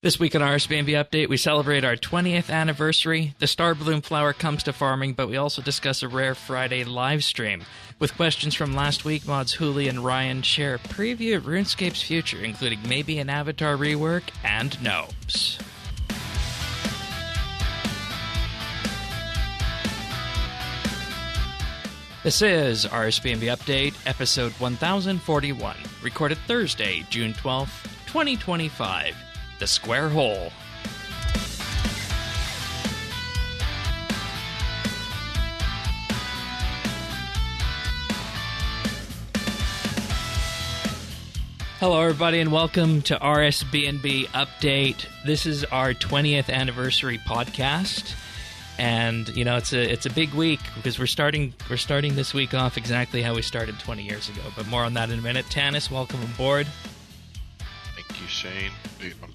This week on RSBANDB Update, we celebrate our 20th anniversary. The Starbloom flower comes to farming, but we also discuss a rare Friday live stream. With questions from last week, Mods Hooli and Ryan share a preview of RuneScape's future, including maybe an avatar rework and gnomes. This is RSBANDB Update, episode 1041, recorded Thursday, June 12th, 2025. The Square Hole. Hello, everybody, and welcome to RSBANDB Update. This is our 20th anniversary podcast, and you know it's a big week because we're starting this week off exactly how we started 20 years ago. But more on that in a minute. Tanis, welcome aboard. Thank you, Shane. I'm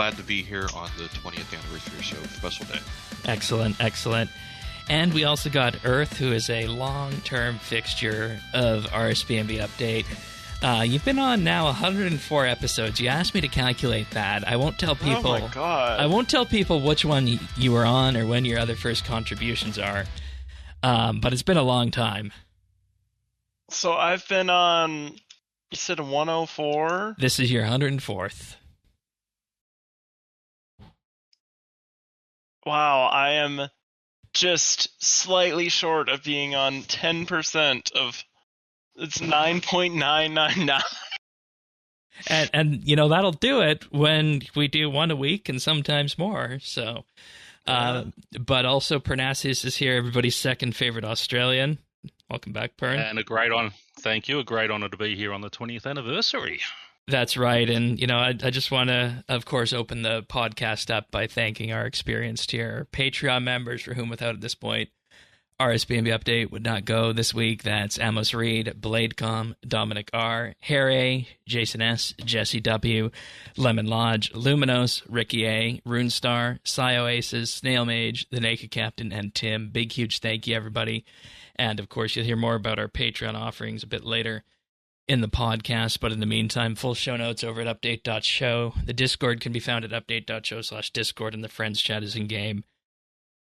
glad to be here on the 20th anniversary show. Special day. Excellent, excellent. And we also got Earth, who is a long-term fixture of RSBANDB Update. You've been on now 104 episodes. You asked me to calculate that. I won't tell people. Oh my god! I won't tell people which one you were on or when your other first contributions are. But it's been a long time. So I've been on. You said 104. This is your 104th. Wow, I am just slightly short of being on 10% of. It's 9.999. And you know, that'll do it when we do one a week and sometimes more. So, but also Parnassus is here, everybody's second favorite Australian. Welcome back, Pern. And a great honor to be here on the 20th anniversary. That's right. And, you know, I just want to, of course, open the podcast up by thanking our experienced here Patreon members for whom, without at this point, RSBANDB Update would not go this week. That's Amos Reed, Bladecom, Dominic R, Harry, Jason S, Jesse W, Lemon Lodge, Luminos, Ricky A, Runestar, Oasis, Snail Mage, The Naked Captain, and Tim. Big, huge thank you, everybody. And, of course, you'll hear more about our Patreon offerings a bit later in the podcast, but in the meantime, full show notes over at update.show. The Discord can be found at update.show/discord, and the Friends chat is in-game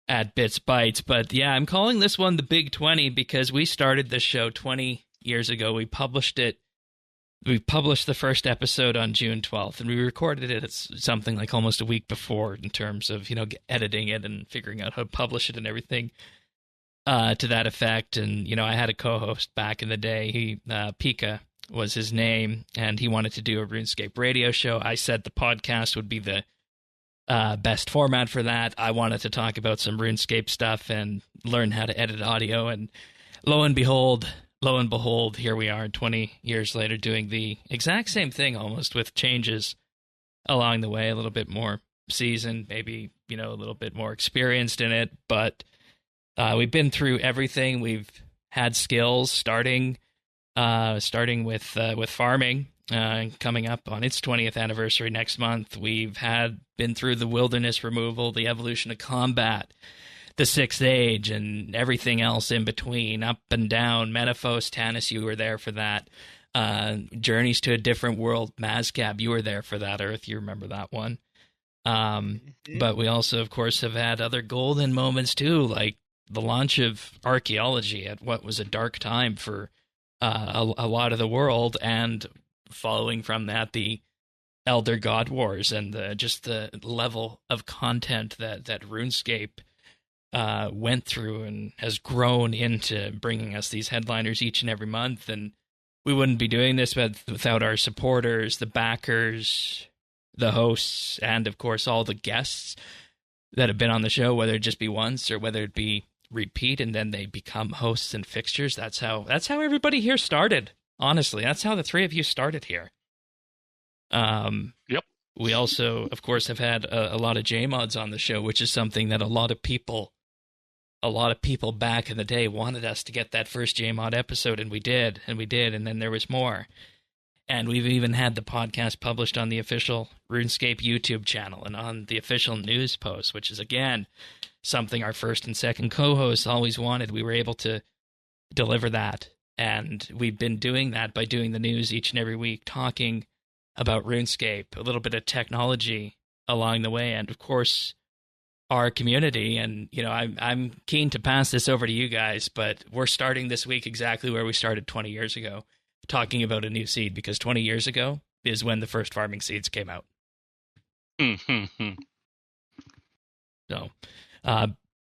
at BitsBytes. But yeah, I'm calling this one the Big 20 because we started this show 20 years ago. We published the first episode on June 12th, and we recorded it something like almost a week before in terms of, you know, editing it and figuring out how to publish it and everything. To that effect. And, you know, I had a co-host back in the day. Pika was his name, and he wanted to do a RuneScape radio show. I said the podcast would be the best format for that. I wanted to talk about some RuneScape stuff and learn how to edit audio, and lo and behold, here we are 20 years later doing the exact same thing almost, with changes along the way, a little bit more seasoned, maybe, you know, a little bit more experienced in it, but we've been through everything. We've had skills starting with farming, coming up on its 20th anniversary next month. We've been through the wilderness removal, the evolution of combat, the Sixth Age, and everything else in between, up and down. Metaphos, Tanis, you were there for that. Journeys to a Different World, Mazcab, you were there for that, Earth. You remember that one. But we also, of course, have had other golden moments too, like the launch of archaeology at what was a dark time for a lot of the world, and following from that, the Elder God Wars, and just the level of content that RuneScape went through and has grown into bringing us these headliners each and every month. And we wouldn't be doing this without our supporters, the backers, the hosts, and, of course, all the guests that have been on the show, whether it just be once or whether it be repeat and then they become hosts and fixtures. That's how everybody here started. Honestly, that's how the three of you started here. Yep. We also, of course, have had a lot of J-Mods on the show, which is something that a lot of people back in the day wanted us to get that first J-Mod episode, and we did, and then there was more. And we've even had the podcast published on the official RuneScape YouTube channel and on the official news post, which is, again, something our first and second co-hosts always wanted. We were able to deliver that. And we've been doing that by doing the news each and every week, talking about RuneScape, a little bit of technology along the way, and of course, our community. And, you know, I'm keen to pass this over to you guys, but we're starting this week exactly where we started 20 years ago, talking about a new seed, because 20 years ago is when the first farming seeds came out. So,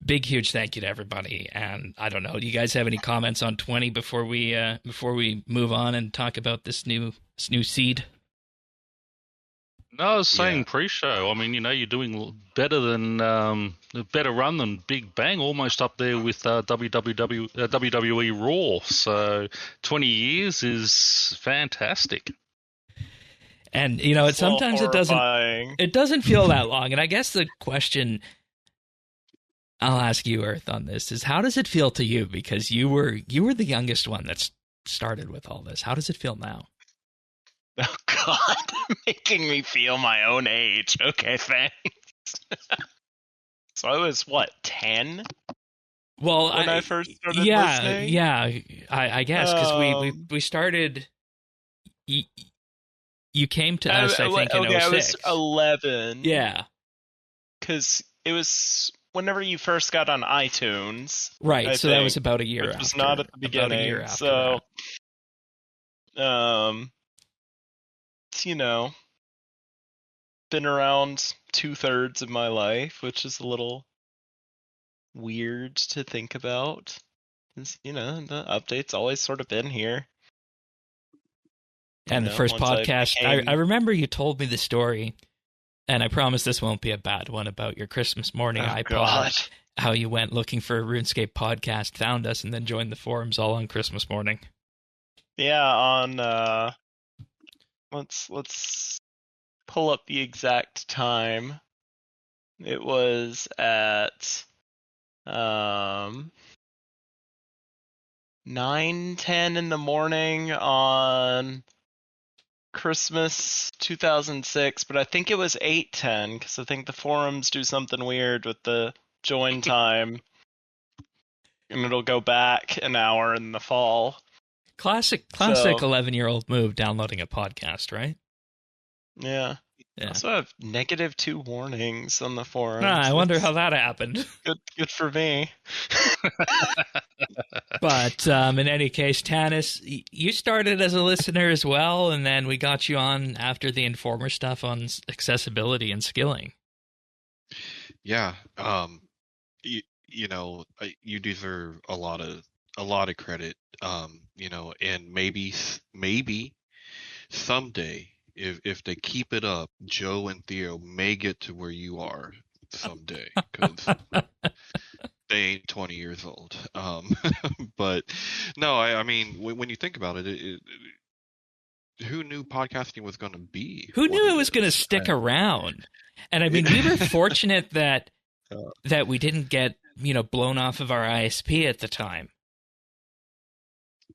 big, huge thank you to everybody. And I don't know, do you guys have any comments on 20 before we move on and talk about this new seed? No, I was saying pre-show. I mean, you know, you're doing better than a better run than Big Bang, almost up there with WWE Raw. So 20 years is fantastic. And you know, sometimes it doesn't feel that long. And I guess the question I'll ask you, Earth, on this is, how does it feel to you? Because you were the youngest one that started with all this. How does it feel now? Oh God, making me feel my own age. Okay, thanks. So I was, what, 10? Well, when I first started listening? Yeah, I guess, because we started. You came to us, I think, in 06. I was 11. Yeah. Because it was whenever you first got on iTunes. Right, I so think, that was about a year after. It was not at the beginning. About a year after so, that. You know, been around 2/3 of my life, which is a little weird to think about. You know, the update's always sort of been here. And the first podcast, I remember you told me the story, and I promise this won't be a bad one, about your Christmas morning iPod. God. How you went looking for a RuneScape podcast, found us, and then joined the forums all on Christmas morning. Yeah, on let's pull up the exact time. It was at 9:10 in the morning on Christmas 2006, but I think it was 8:10 because I think the forums do something weird with the join time, and it'll go back an hour in the fall. Classic 11-year-old move, downloading a podcast, right? Yeah. I also have -2 warnings on the forums. I wonder how that happened. Good for me. But in any case, Tanis, you started as a listener as well, and then we got you on after the Informer stuff on accessibility and skilling. Yeah, you know, you deserve a lot of credit. You know, and maybe someday, if they keep it up, Joe and Theo may get to where you are someday, because they ain't 20 years old. But no, I mean, when you think about it, who knew podcasting was going to be? Who knew it was going to stick around? And I mean, we were fortunate that we didn't get, you know, blown off of our ISP at the time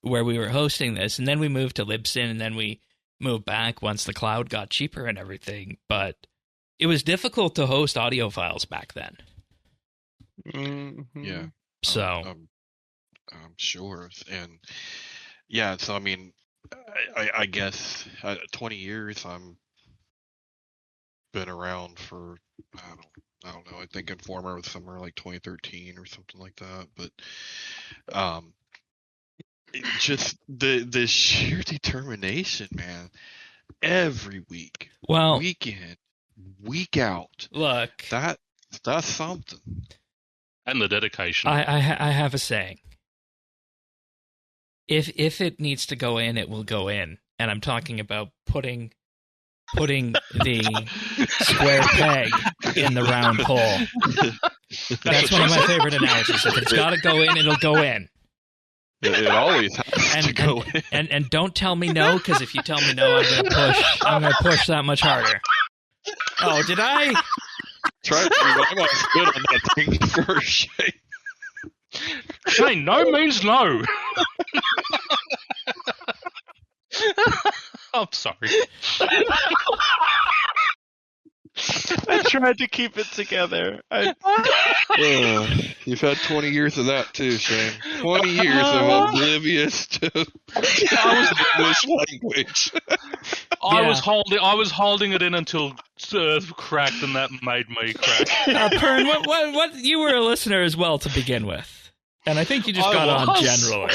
where we were hosting this, and then we moved to Libsyn, and then we moved back once the cloud got cheaper and everything. But it was difficult to host audio files back then. Mm-hmm. Yeah. So I'm sure. And yeah, so I mean, I guess 20 years I'm been around for, I don't know, I think Informer was somewhere like 2013 or something like that. But just the sheer determination, man, every week, week in, week out. Look, that's something. And the dedication. I have a saying. If it needs to go in, it will go in. And I'm talking about putting the square peg in the round hole. That's one of my favorite analogies. If it's got to go in, it'll go in. It always has to go in. And don't tell me no, because if you tell me no, I'm gonna push that much harder. Oh, did I? Try to I'm gonna spit on that thing first, Shane. Shane, no means no. I'm sorry. I tried to keep it together. You've had 20 years of that too, Shane. 20 years of oblivious to English language. I was holding it in until Earth cracked, and that made me crack. Pern, what? You were a listener as well to begin with, and I think you just got on generally.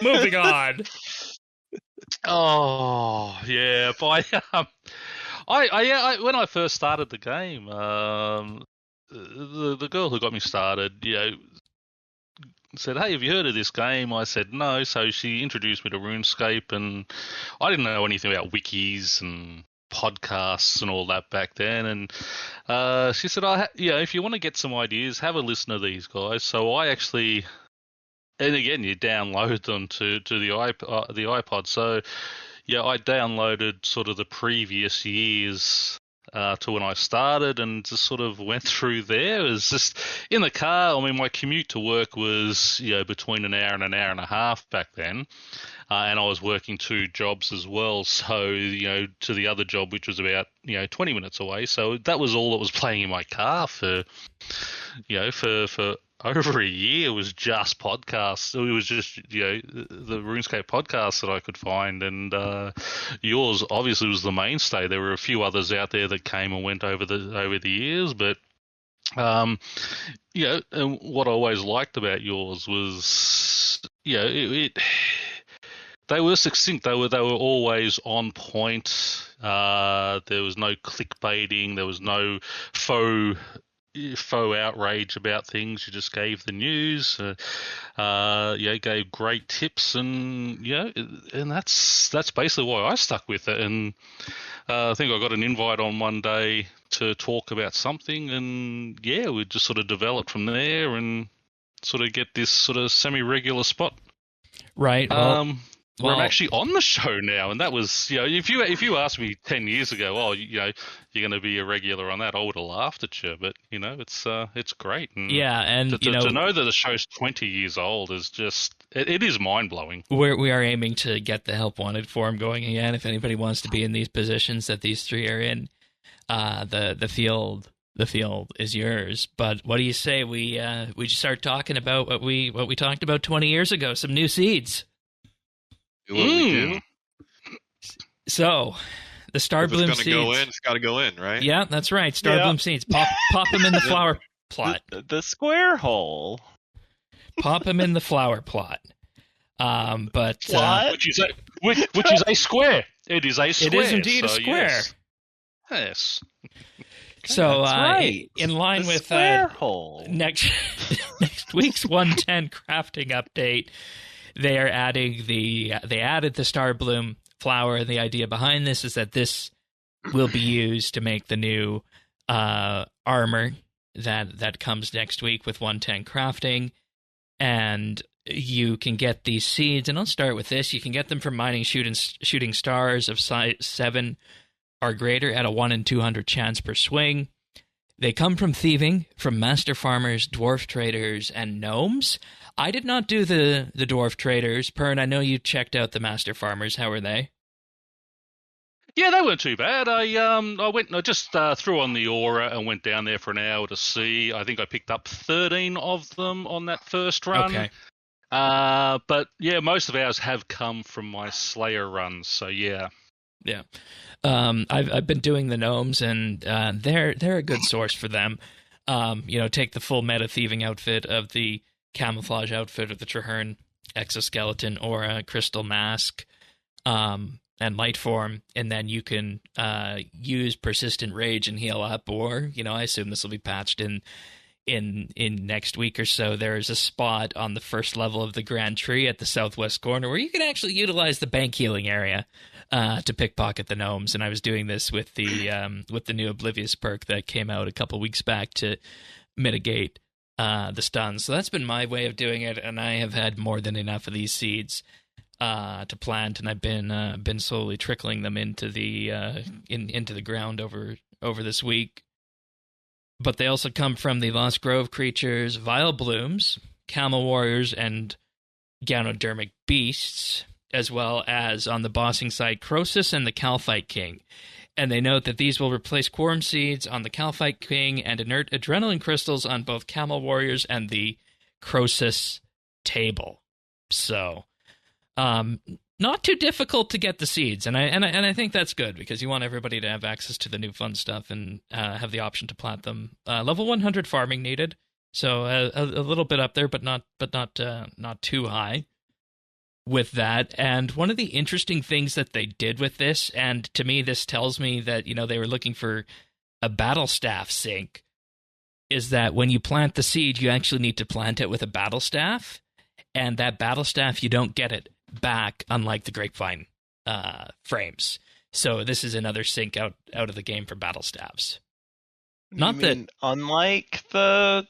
Moving on. Oh yeah, I when I first started the game, the girl who got me started, said, "Hey, have you heard of this game?" I said, "No." So she introduced me to RuneScape, and I didn't know anything about wikis and podcasts and all that back then. And she said, if you want to get some ideas, have a listen to these guys." So I actually, and again, you download them to the iPod. So yeah, I downloaded sort of the previous years to when I started, and just sort of went through there. It was just in the car. I mean, my commute to work was between an hour and a half back then, and I was working 2 jobs as well. So to the other job, which was about 20 minutes away. So that was all that was playing in my car for for over a year. It was just podcasts. It was just the RuneScape podcasts that I could find, and yours obviously was the mainstay. There were a few others out there that came and went over the years, but and what I always liked about yours was they were succinct. They were always on point. There was no clickbaiting. There was no faux outrage about things. You just gave the news, gave great tips, and and that's basically why I stuck with it. And I think I got an invite on one day to talk about something, and we just sort of developed from there, and sort of get this sort of semi-regular spot. Right. Well, I'm actually on the show now, and that was, if you asked me 10 years ago, you're going to be a regular on that, I would have laughed at you. But it's great. And and to know that the show's 20 years old is just it is mind blowing. We are aiming to get the Help Wanted forum going again. If anybody wants to be in these positions that these 3 are in, the field is yours. But what do you say we start talking about what we talked about 20 years ago? Some new seeds. So, the Starbloom Seeds. It's got to go in, right? Yeah, that's right. Starbloom Seeds. Pop them in the flower plot. The square hole. Pop them in the flower plot. But which is a square. It is a square. It is indeed a square. Yes. So, right. In line the with square hole. next week's 110 crafting update. They are adding they added the Starbloom flower, and the idea behind this is that this will be used to make the new armor that comes next week with 110 crafting. And you can get these seeds, and I'll start with this. You can get them from mining shooting stars of size 7 or greater at a 1 in 200 chance per swing. They come from thieving, from master farmers, dwarf traders, and gnomes. I did not do the dwarf traders. Pern, I know you checked out the master farmers. How were they? Yeah, they weren't too bad. I just threw on the aura and went down there for an hour to see. I think I picked up 13 of them on that first run. Okay. But yeah, most of ours have come from my Slayer runs. So yeah. Yeah. I've been doing the gnomes, and they're a good source for them. Take the full meta thieving outfit of the camouflage outfit of the Traherne exoskeleton or a crystal mask, and light form, and then you can use persistent rage and heal up, or I assume this will be patched in next week or so. There's a spot on the first level of the Grand Tree at the southwest corner where you can actually utilize the bank healing area to pickpocket the gnomes, and I was doing this with the new Oblivious perk that came out a couple weeks back to mitigate the stuns. So that's been my way of doing it, and I have had more than enough of these seeds to plant, and I've been slowly trickling them into the into the ground over this week. But they also come from the Lost Grove creatures, Vile Blooms, Camel Warriors, and Ganodermic Beasts, as well as on the bossing side, Croesus and the Calphite King. And they note that these will replace Quorum Seeds on the Calphite King and inert Adrenaline Crystals on both Camel Warriors and the Croesus table. So, not too difficult to get the seeds, and I think that's good because you want everybody to have access to the new fun stuff and have the option to plant them. Level 100 farming needed, so a little bit up there, but not too high with that. And one of the interesting things that they did with this, and to me this tells me that they were looking for a battle staff sync, is that when you plant the seed, you actually need to plant it with a battle staff, and that battle staff you don't get it back, unlike the grapevine frames. So this is another sync out of the game for battle staffs. Not that unlike the.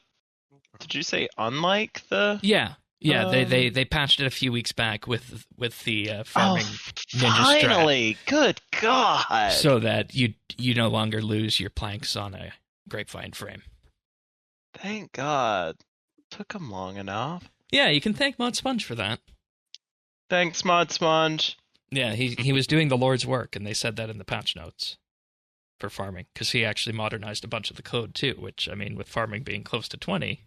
Did you say unlike the? Yeah. They patched it a few weeks back with the farming ninja finally strat. Good God! So that you no longer lose your planks on a grapevine frame. Thank God. Took him long enough. Yeah, you can thank Mod Sponge for that. Thanks, Mod Sponge. Yeah, he was doing the Lord's work, and they said that in the patch notes for farming, because he actually modernized a bunch of the code too, which, I mean, with farming being close to 20,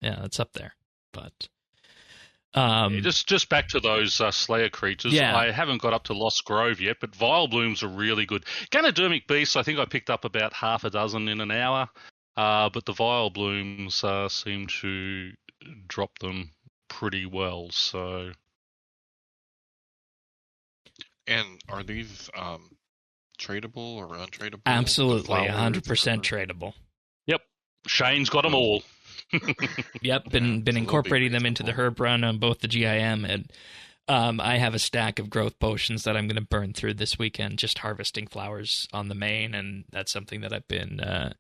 yeah, that's up there. But just back to those Slayer creatures. Yeah. I haven't got up to Lost Grove yet, but Vile Blooms are really good. Ganodermic Beasts, I think I picked up about half a dozen in an hour, but the Vile Blooms seem to drop them pretty well. So, and are these tradable or untradeable? Absolutely, 100% tradable. Yep, Shane's got them all. Yep, been incorporating them into the herb run on both the GIM and I have a stack of growth potions that I'm going to burn through this weekend, just harvesting flowers on the main, and that's something that I've been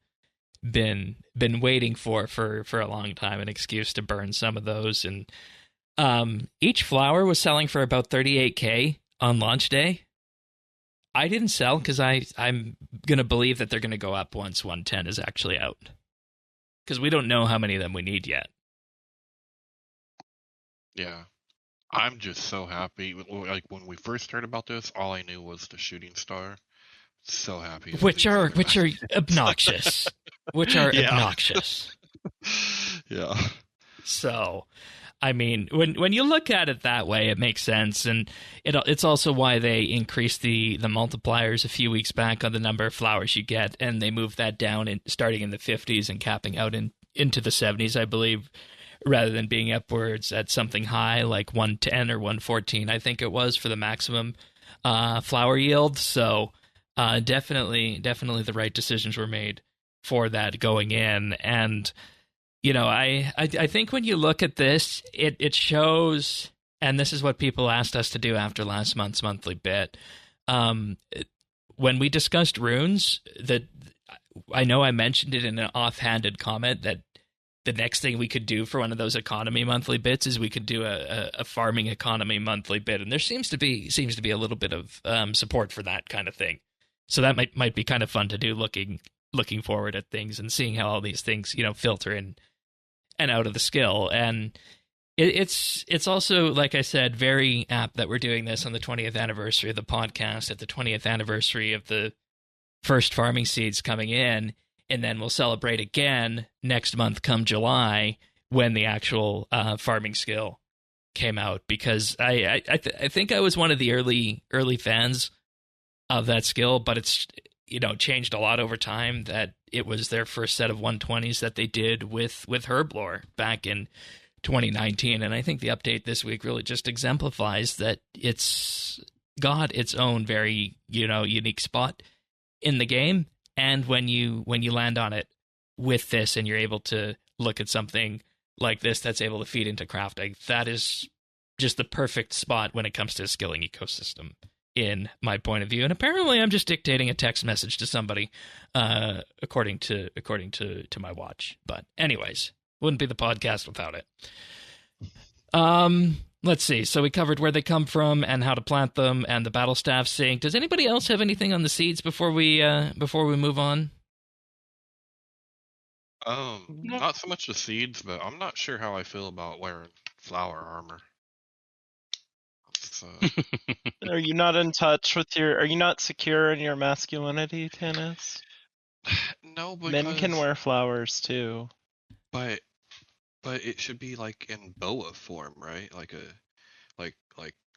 waiting for a long time, an excuse to burn some of those. And each flower was selling for about 38k on launch day. I didn't sell because I'm going to believe that they're going to go up once 110 is actually out. Because we don't know how many of them we need yet. Yeah. I'm just so happy. Like, when we first heard about this, all I knew was the shooting star. So happy. Which are obnoxious. Which are obnoxious. Yeah. So, I mean, when you look at it that way, it makes sense, and it's also why they increased the multipliers a few weeks back on the number of flowers you get, and they moved that down starting in the 50s and capping out into the 70s, I believe, rather than being upwards at something high like 110 or 114, I think it was, for the maximum flower yield. So definitely the right decisions were made for that going in. And I think when you look at this, it shows, and this is what people asked us to do after last month's monthly bit. When we discussed runes, that I know I mentioned it in an offhanded comment that the next thing we could do for one of those economy monthly bits is we could do a farming economy monthly bit, and there seems to be a little bit of support for that kind of thing. So that might be kind of fun to do, looking forward at things and seeing how all these things filter in and out of the skill. And it's also, like I said, very apt that we're doing this on the 20th anniversary of the podcast, at the 20th anniversary of the first farming seeds coming in, and then we'll celebrate again next month come July when the actual farming skill came out, because I think I was one of the early fans of that skill, but it's changed a lot over time. That it was their first set of 120s that they did with Herblore back in 2019, and I think the update this week really just exemplifies that it's got its own very unique spot in the game. And when you land on it with this, and you're able to look at something like this that's able to feed into crafting, that is just the perfect spot when it comes to a skilling ecosystem, in my point of view. And apparently I'm just dictating a text message to somebody, according to my watch. But anyways, wouldn't be the podcast without it. Let's see. So we covered where they come from and how to plant them and the battle staff sync. Does anybody else have anything on the seeds before we move on? Not so much the seeds, but I'm not sure how I feel about wearing flower armor. Are you not in touch with are you not secure in your masculinity, Tannis? No, because men can wear flowers too. But it should be like in boa form, right? Like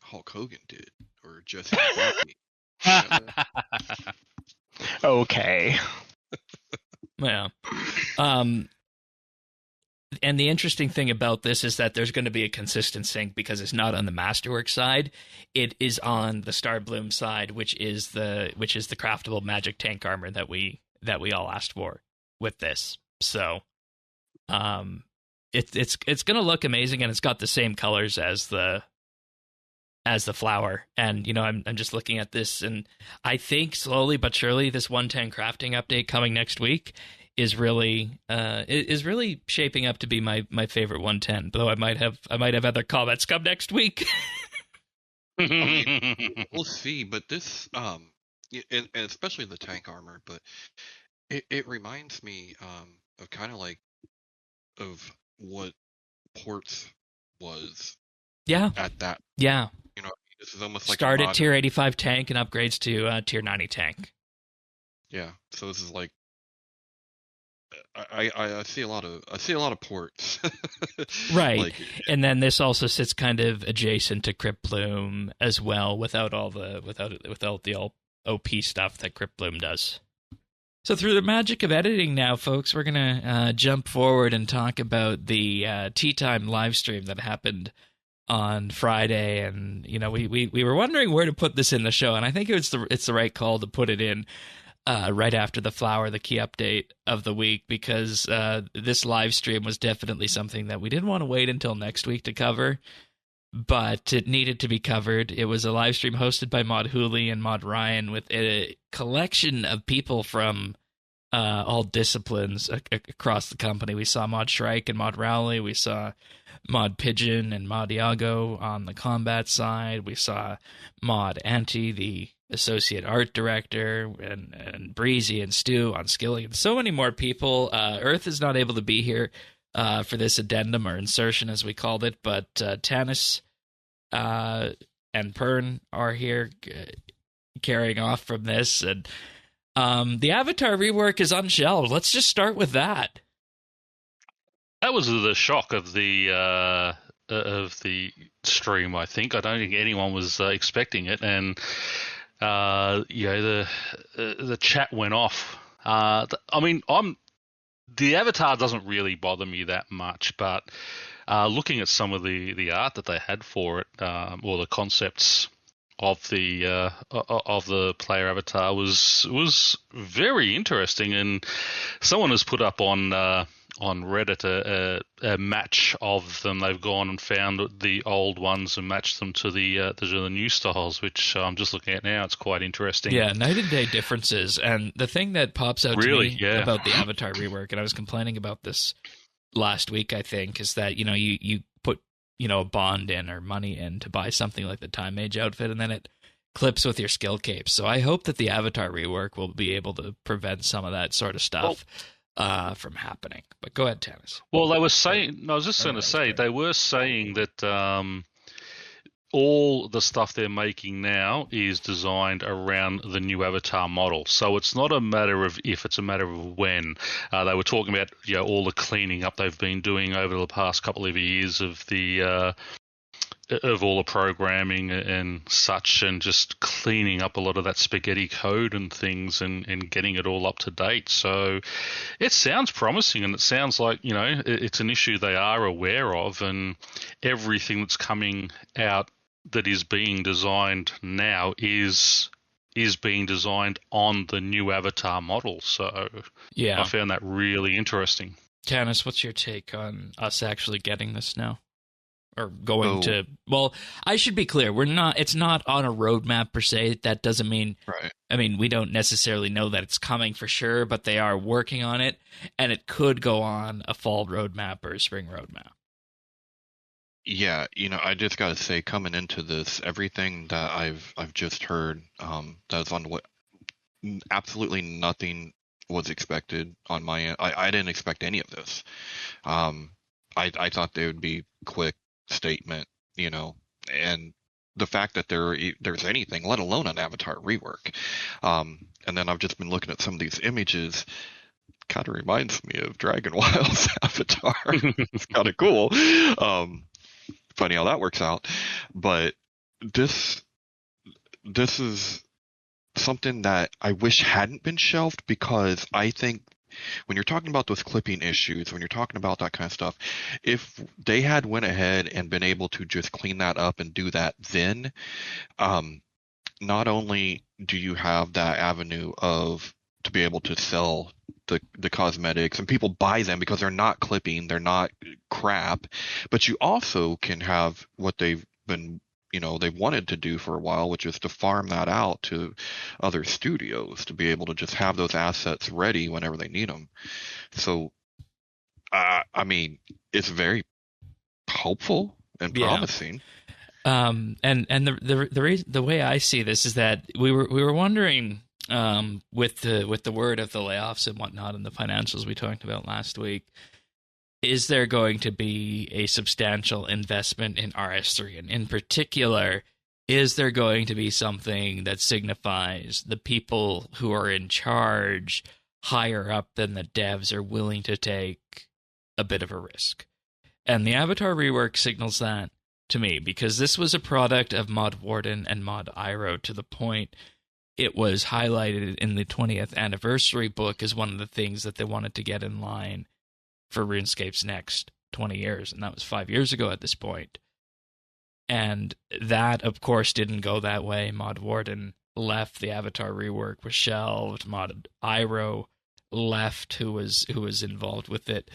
Hulk Hogan did, or Jesse McCarthy. Yeah, Okay. Yeah. And the interesting thing about this is that there's going to be a consistent sync because it's not on the Masterwork side. It is on the Starbloom side, which is the craftable magic tank armor that we all asked for with this. So, it's going to look amazing, and it's got the same colors as the flower. And I'm just looking at this, and I think slowly but surely this 110 crafting update coming next week is really shaping up to be my favorite 110. Though I might have other comments come next week. I mean, we'll see, but this and especially the tank armor, but it reminds me of kind of like of what Ports was Yeah. at that. Yeah. This is almost like start at tier 85 tank and upgrades to tier 90 tank. Yeah, so this is like I see a lot of ports. Right. Like, and then this also sits kind of adjacent to Cryptbloom as well, without the all OP stuff that Cryptbloom does. So through the magic of editing now, folks, we're going to jump forward and talk about the Tea Time live stream that happened on Friday. And, we were wondering where to put this in the show, and I think it's the right call to put it in right after the flower, the key update of the week, because this live stream was definitely something that we didn't want to wait until next week to cover, but it needed to be covered. It was a live stream hosted by Mods Hooli and Ryan, with a collection of people from all disciplines across the company. We saw Mod Shrike and Mod Rowley. We saw Mod Pigeon and Mod Iago on the combat side. We saw Mod Anti, the associate art director, and Breezy and Stu on skilling, and so many more people. Earth is not able to be here for this addendum or insertion, as we called it, but Tanis and Pern are here carrying off from this, and the Avatar rework is unshelved. Let's just start with that. That was the shock of the stream. I think I don't think anyone was expecting it, and the chat went off. I mean, the Avatar doesn't really bother me that much, but looking at some of the art that they had for it, or the concepts of the player avatar was very interesting. And someone has put up on Reddit a match of them. They've gone and found the old ones and matched them to the new styles, which I'm just looking at now. It's quite interesting. Yeah, night and day differences. And the thing that pops out really, to me about the Avatar rework, and I was complaining about this last week, I think, is that you put a bond in or money in to buy something like the Time Mage outfit, and then it clips with your skill capes. So I hope that the Avatar rework will be able to prevent some of that sort of stuff from happening. But go ahead, Tanis. Well, they were saying, I was just going to say, they were saying that all the stuff they're making now is designed around the new Avatar model. So it's not a matter of if, it's a matter of when. They were talking about all the cleaning up they've been doing over the past couple of years of all the programming and such, and just cleaning up a lot of that spaghetti code and things, and getting it all up to date. So it sounds promising, and it sounds like it's an issue they are aware of, and everything that's coming out that is being designed now is being designed on the new Avatar model. So yeah, I found that really interesting. Tanis, what's your take on us actually getting this now? Or going to... Well, I should be clear. It's not on a roadmap per se. That doesn't mean... Right. I mean, we don't necessarily know that it's coming for sure, but they are working on it, and it could go on a fall roadmap or a spring roadmap. Yeah, I just gotta say, coming into this, everything that I've just heard, that's on what absolutely nothing was expected on my end. I didn't expect any of this. I thought they would be quick statement, and the fact that there's anything, let alone an Avatar rework, and then I've just been looking at some of these images. Kind of reminds me of Dragon Wild's Avatar. It's kind of cool. Funny how that works out, but this this is something that I wish hadn't been shelved, because I think when you're talking about those clipping issues, when you're talking about that kind of stuff, if they had went ahead and been able to just clean that up and do that, then not only do you have that avenue of to be able to sell the cosmetics and people buy them because they're not clipping, they're not crap, but you also can have what they've been, they've wanted to do for a while, which is to farm that out to other studios to be able to just have those assets ready whenever they need them. So, I mean, it's very hopeful and promising. And the way I see this is that we were wondering, with the word of the layoffs and whatnot and the financials we talked about last week, is there going to be a substantial investment in RS3? And in particular, is there going to be something that signifies the people who are in charge higher up than the devs are willing to take a bit of a risk? And the Avatar rework signals that to me, because this was a product of Mod Warden and Mod Iro to the point it was highlighted in the 20th anniversary book as one of the things that they wanted to get in line for RuneScape's next 20 years, and that was 5 years ago at this point. And that, of course, didn't go that way. Mod Warden left, the Avatar rework was shelved, Mod Iro left, who was involved with it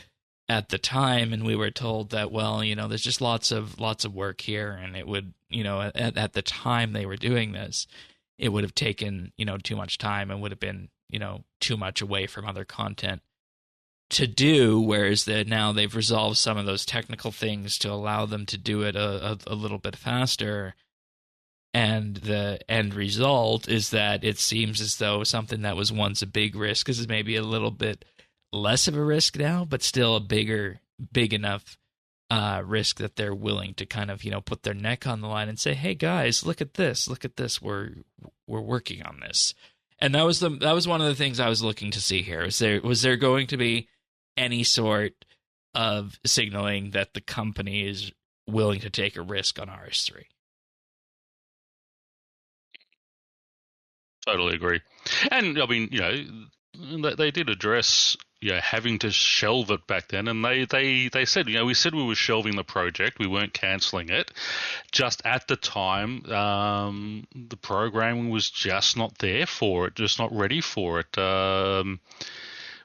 at the time, and we were told that, well, there's just lots of work here, and it would, at the time they were doing this, it would have taken, too much time and would have been, too much away from other content to do, whereas now they've resolved some of those technical things to allow them to do it a little bit faster. And the end result is that it seems as though something that was once a big risk is maybe a little bit less of a risk now, but still a big enough risk that they're willing to kind of, put their neck on the line and say, hey guys, look at this, we're working on this. And that was one of the things I was looking to see here. Was there going to be any sort of signaling that the company is willing to take a risk on RS3? Totally agree. And I mean, they did address having to shelve it back then, and they said, we said we were shelving the project, we weren't cancelling it. Just at the time, the programming was just not there for it, just not ready for it.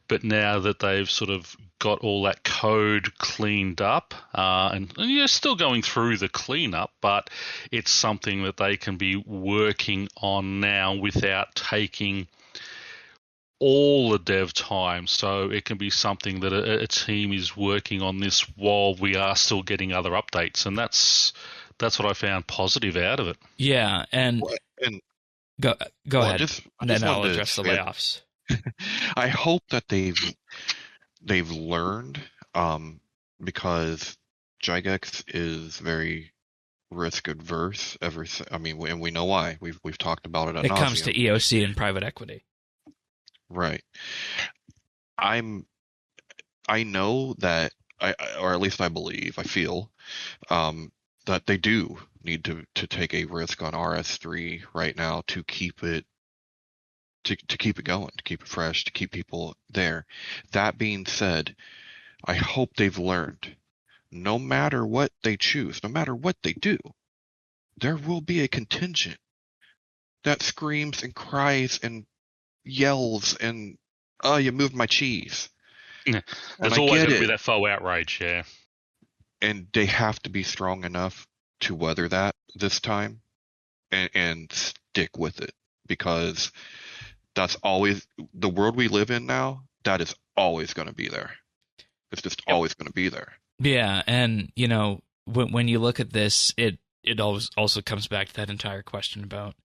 But now that they've sort of got all that code cleaned up, and you're still going through the cleanup, but it's something that they can be working on now without taking all the dev time. So it can be something that a team is working on this while we are still getting other updates, and that's what I found positive out of it. Yeah, and go ahead. And then I'll address the layoffs. I hope that they've learned, because Gygax is very risk adverse. I mean, and we know why. We've talked about it. It comes to EOC and private equity, right? I know that or at least I believe, I feel, that they do need to take a risk on RS3 right now to keep it. To keep it going, to keep it fresh, to keep people there. That being said, I hope they've learned, no matter what they choose, no matter what they do, there will be a contingent that screams and cries and yells and, oh, you moved my cheese. There's always going to be that faux outrage, yeah. And they have to be strong enough to weather that this time and stick with it, because that's always the world we live in now. That is always going to be there. It's just always going to be there. Yeah, and when you look at this, it also comes back to that entire question about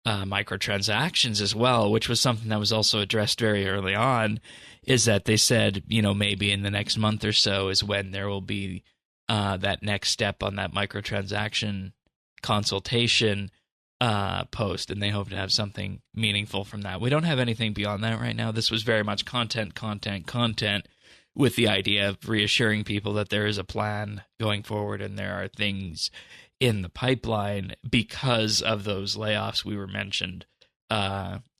microtransactions as well, which was something that was also addressed very early on. Is that they said maybe in the next month or so is when there will be that next step on that microtransaction consultation post, and they hope to have something meaningful from that. We don't have anything beyond that right now. This was very much content, with the idea of reassuring people that there is a plan going forward and there are things in the pipeline because of those layoffs we were mentioned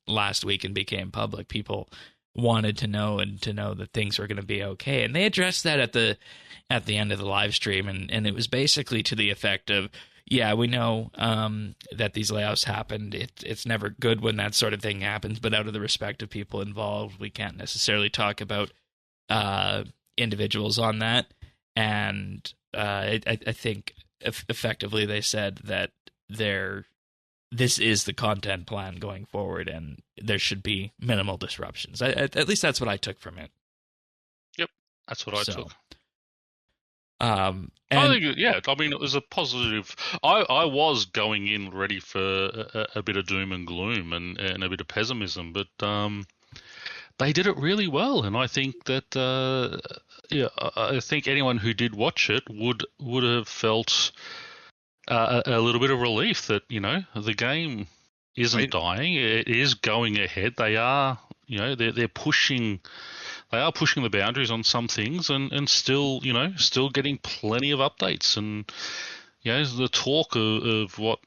last week and became public. People wanted to know that things were going to be okay, and they addressed that at the end of the live stream, and it was basically to the effect of, yeah, we know that these layoffs happened. It's never good when that sort of thing happens, but out of the respect of people involved, we can't necessarily talk about individuals on that. And I think effectively they said that this is the content plan going forward, and there should be minimal disruptions. At least that's what I took from it. Yep, that's what I took. I think, yeah, I mean, it was a positive. I was going in ready for a bit of doom and gloom and a bit of pessimism, but they did it really well, and I think that I think anyone who did watch it would have felt a little bit of relief that the game isn't dying; it is going ahead. They are, they're pushing. They are pushing the boundaries on some things, and still getting plenty of updates, and the talk of what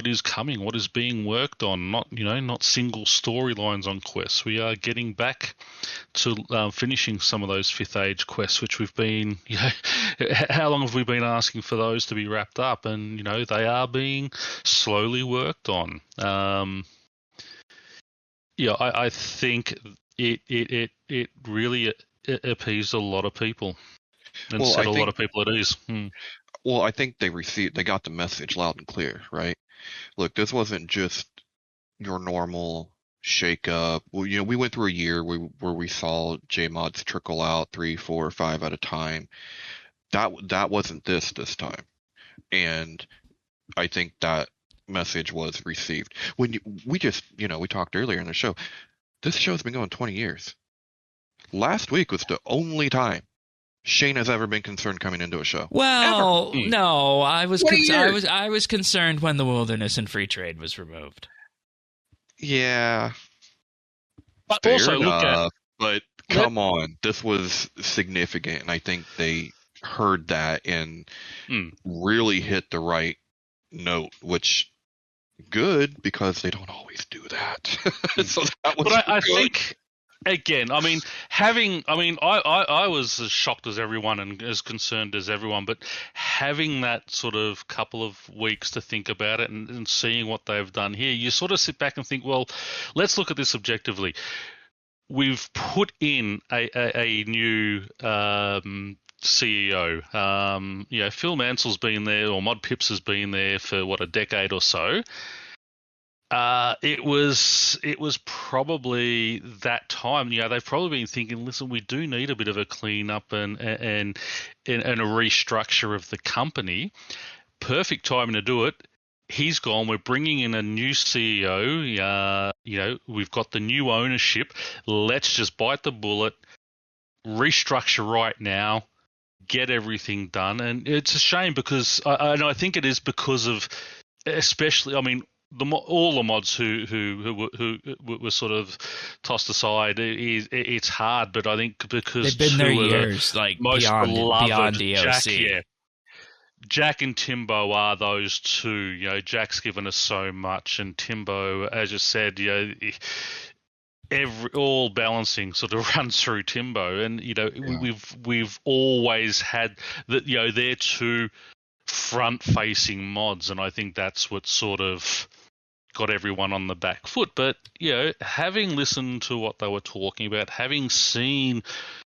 is coming, what is being worked on, not single storylines on quests. We are getting back to finishing some of those Fifth Age quests, which we've been, how long have we been asking for those to be wrapped up? And they are being slowly worked on. I think it really appeased a lot of people and set a lot of people at ease. Well, I think they got the message loud and clear, right? Look, this wasn't just your normal shake-up. Well, we went through a year where we saw JMods trickle out 3, 4, 5 at a time. That wasn't this time, and I think that message was received. We talked earlier in the show. This show's been going 20 years. Last week was the only time Shane has ever been concerned coming into a show. Well, no, I was concerned when the Wilderness and Free Trade was removed. Yeah, but fair also enough, but come on, this was significant, and I think they heard that and really hit the right note, which good, because they don't always do that. So that was but I think, again, I mean, I was as shocked as everyone and as concerned as everyone, but having that sort of couple of weeks to think about it and seeing what they've done here, you sort of sit back and think, well, let's look at this objectively. We've put in a new CEO. Phil Mansell's been there, or Mod Pips has been there for a decade or so. It was probably that time. They've probably been thinking, listen, we do need a bit of a cleanup and a restructure of the company. Perfect timing to do it. He's gone. We're bringing in a new CEO. We've got the new ownership. Let's just bite the bullet, restructure right now, get everything done. And it's a shame because I think it is because of, especially, I mean, all the mods who were sort of tossed aside. It's hard, but I think because they've been there years, like most beyond DOC. DOC. Jack and Timbo are those two. Jack's given us so much, and Timbo, as you said, all balancing sort of runs through Timbo, and we've always had that. They're two front-facing mods, and I think that's what sort of got everyone on the back foot. But having listened to what they were talking about, having seen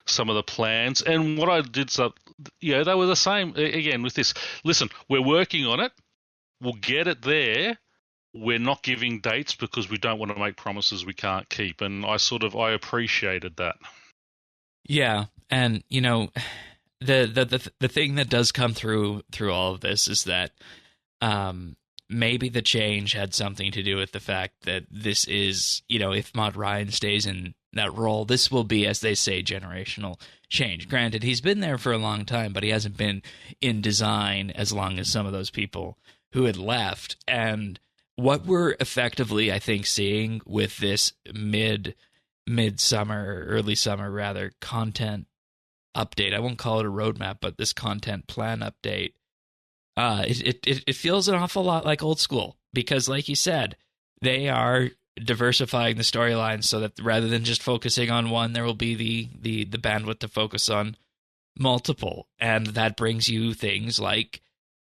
some of the plans, and what I did, they were the same again with this. Listen, we're working on it. We'll get it there. We're not giving dates because we don't want to make promises we can't keep, and I appreciated that. Yeah, and the thing that does come through all of this is that maybe the change had something to do with the fact that this is, if Mod Ryan stays in that role, this will be, as they say, generational change. Granted, he's been there for a long time, but he hasn't been in design as long as some of those people who had left. And what we're effectively, I think, seeing with this mid-summer, early summer rather, content update, I won't call it a roadmap, but this content plan update, It feels an awful lot like old school because, like you said, they are diversifying the storylines so that rather than just focusing on one, there will be the bandwidth to focus on multiple, and that brings you things like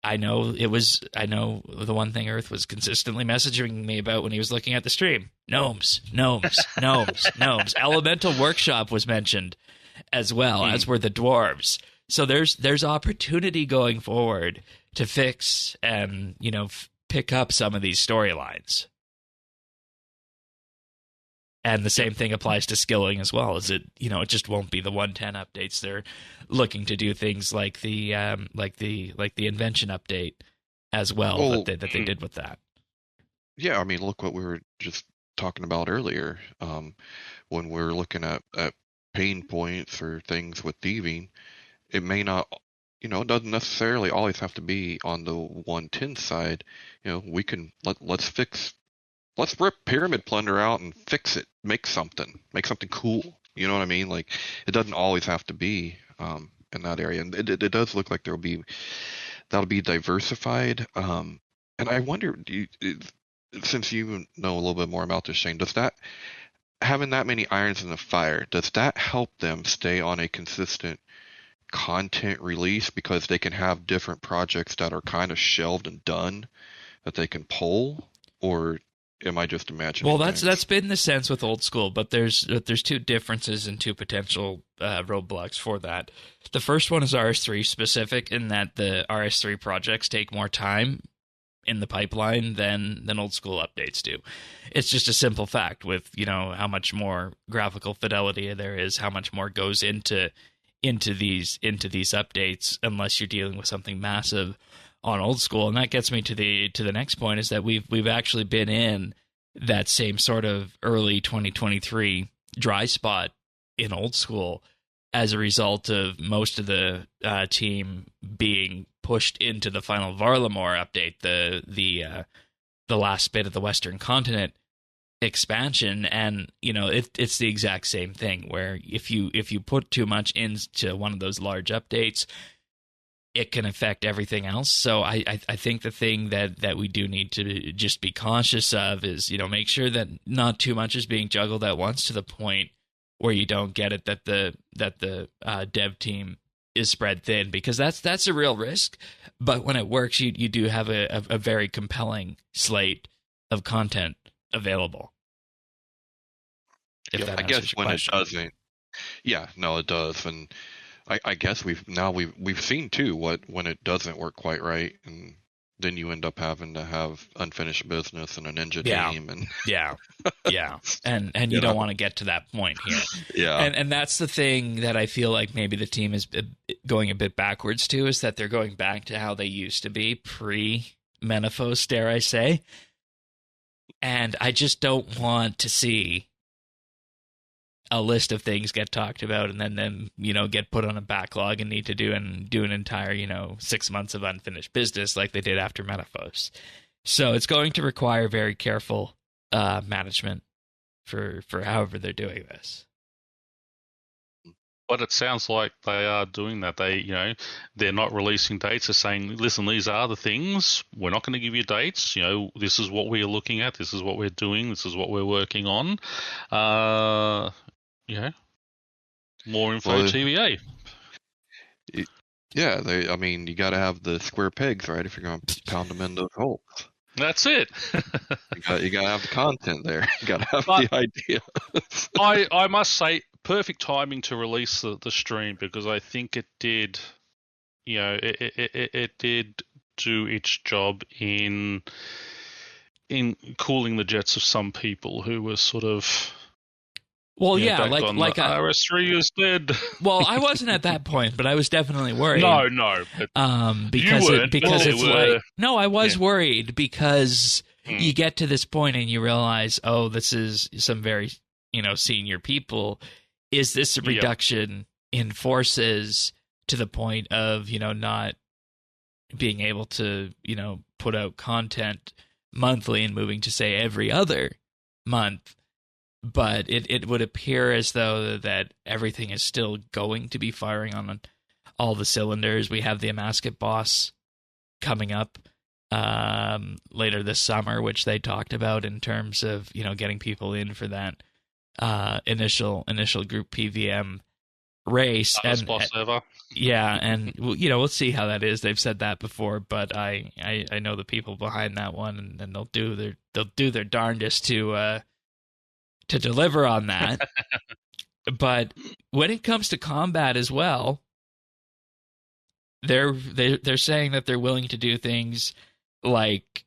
I know the one thing Earth was consistently messaging me about when he was looking at the stream. Gnomes. Elemental Workshop was mentioned as well, as were the dwarves. So there's opportunity going forward to fix and, pick up some of these storylines. And the same thing applies to skilling as well. Is it just won't be the 110 updates. They're looking to do things like the invention update as well that they did with that. Yeah, I mean, look what we were just talking about earlier. When we're looking at pain points or things with thieving, it may not, it doesn't necessarily always have to be on the 110 side. We can let's rip Pyramid Plunder out and fix it. Make something cool. You know what I mean? Like, it doesn't always have to be in that area, and it does look like that'll be diversified. And I wonder, since you know a little bit more about this, Shane, does that having that many irons in the fire, does that help them stay on a consistent content release because they can have different projects that are kind of shelved and done that they can pull, or am I just imagining? Well, that's been the sense with old school, but there's two differences and two potential roadblocks for that. The first one is RS3 specific in that the RS3 projects take more time in the pipeline than old school updates do. It's just a simple fact with how much more graphical fidelity there is, how much more goes into these updates unless you're dealing with something massive on old school. And that gets me to the next point, is that we've actually been in that same sort of early 2023 dry spot in old school as a result of most of the team being pushed into the final Varlamore update, the last bit of the Western Continent expansion. And it's the exact same thing, where if you put too much into one of those large updates, it can affect everything else. So I think the thing that we do need to just be cautious of is, make sure that not too much is being juggled at once to the point where you don't get it that the dev team is spread thin, because that's a real risk. But when it works, you do have a very compelling slate of content available. I guess when it doesn't, it does. And I guess we've seen too when it doesn't work quite right, and then you end up having to have unfinished business and an engine team and and you don't want to get to that point here. And that's the thing that I feel like maybe the team is going a bit backwards to, is that they're going back to how they used to be pre-Menaphos, dare I say. And I just don't want to see a list of things get talked about and then get put on a backlog and need to do an entire 6 months of unfinished business like they did after Menaphos. So it's going to require very careful management for however they're doing this. But it sounds like they are doing that. They're not releasing dates. They're saying, listen, these are the things. We're not going to give you dates. This is what we're looking at. This is what we're doing. This is what we're working on. More info, TVA. Yeah, you got to have the square pegs, right? If you're going to pound them in those holes. That's it. you got to have the content there. You got to have the idea. I must say, perfect timing to release the stream, because I think it did, it did do its job in cooling the jets of some people who were sort of. Well, RS3 is dead. Well, I wasn't at that point, but I was definitely worried. No. I was worried because you get to this point and you realize, oh, this is some very, senior people. Is this a reduction in forces to the point of, not being able to, put out content monthly and moving to, say, every other month? But it would appear as though that everything is still going to be firing on all the cylinders. We have the Amasket boss coming up later this summer, which they talked about in terms of, you know, getting people in for that initial group PVM race. Hardest boss ever. Yeah, and you know, we'll see how that is. They've said that before, but I know the people behind that one, and they'll do their darndest to deliver on that. But when it comes to combat as well, they're saying that they're willing to do things like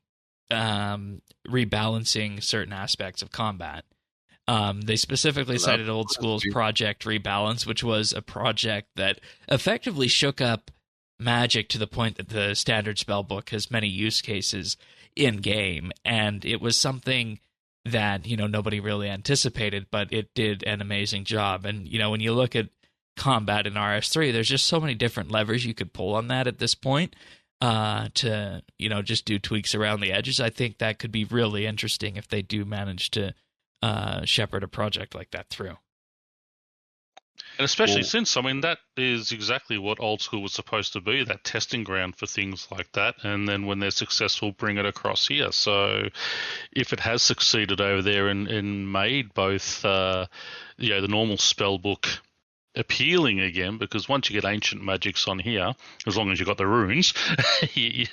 rebalancing certain aspects of combat. They specifically cited Old School's Project Rebalance, which was a project that effectively shook up Magic to the point that the standard spellbook has many use cases in game, and it was something that, you know, nobody really anticipated, but it did an amazing job. And, you know, when you look at combat in RS3, there's just so many different levers you could pull on that at this point to, you know, just do tweaks around the edges. I think that could be really interesting if they do manage to shepherd a project like that through. And especially since, I mean, that is exactly what Old School was supposed to be, that testing ground for things like that. And then when they're successful, bring it across here. So if it has succeeded over there and made both, you know, the normal spell book appealing again, because once you get ancient magics on here, as long as you've got the runes,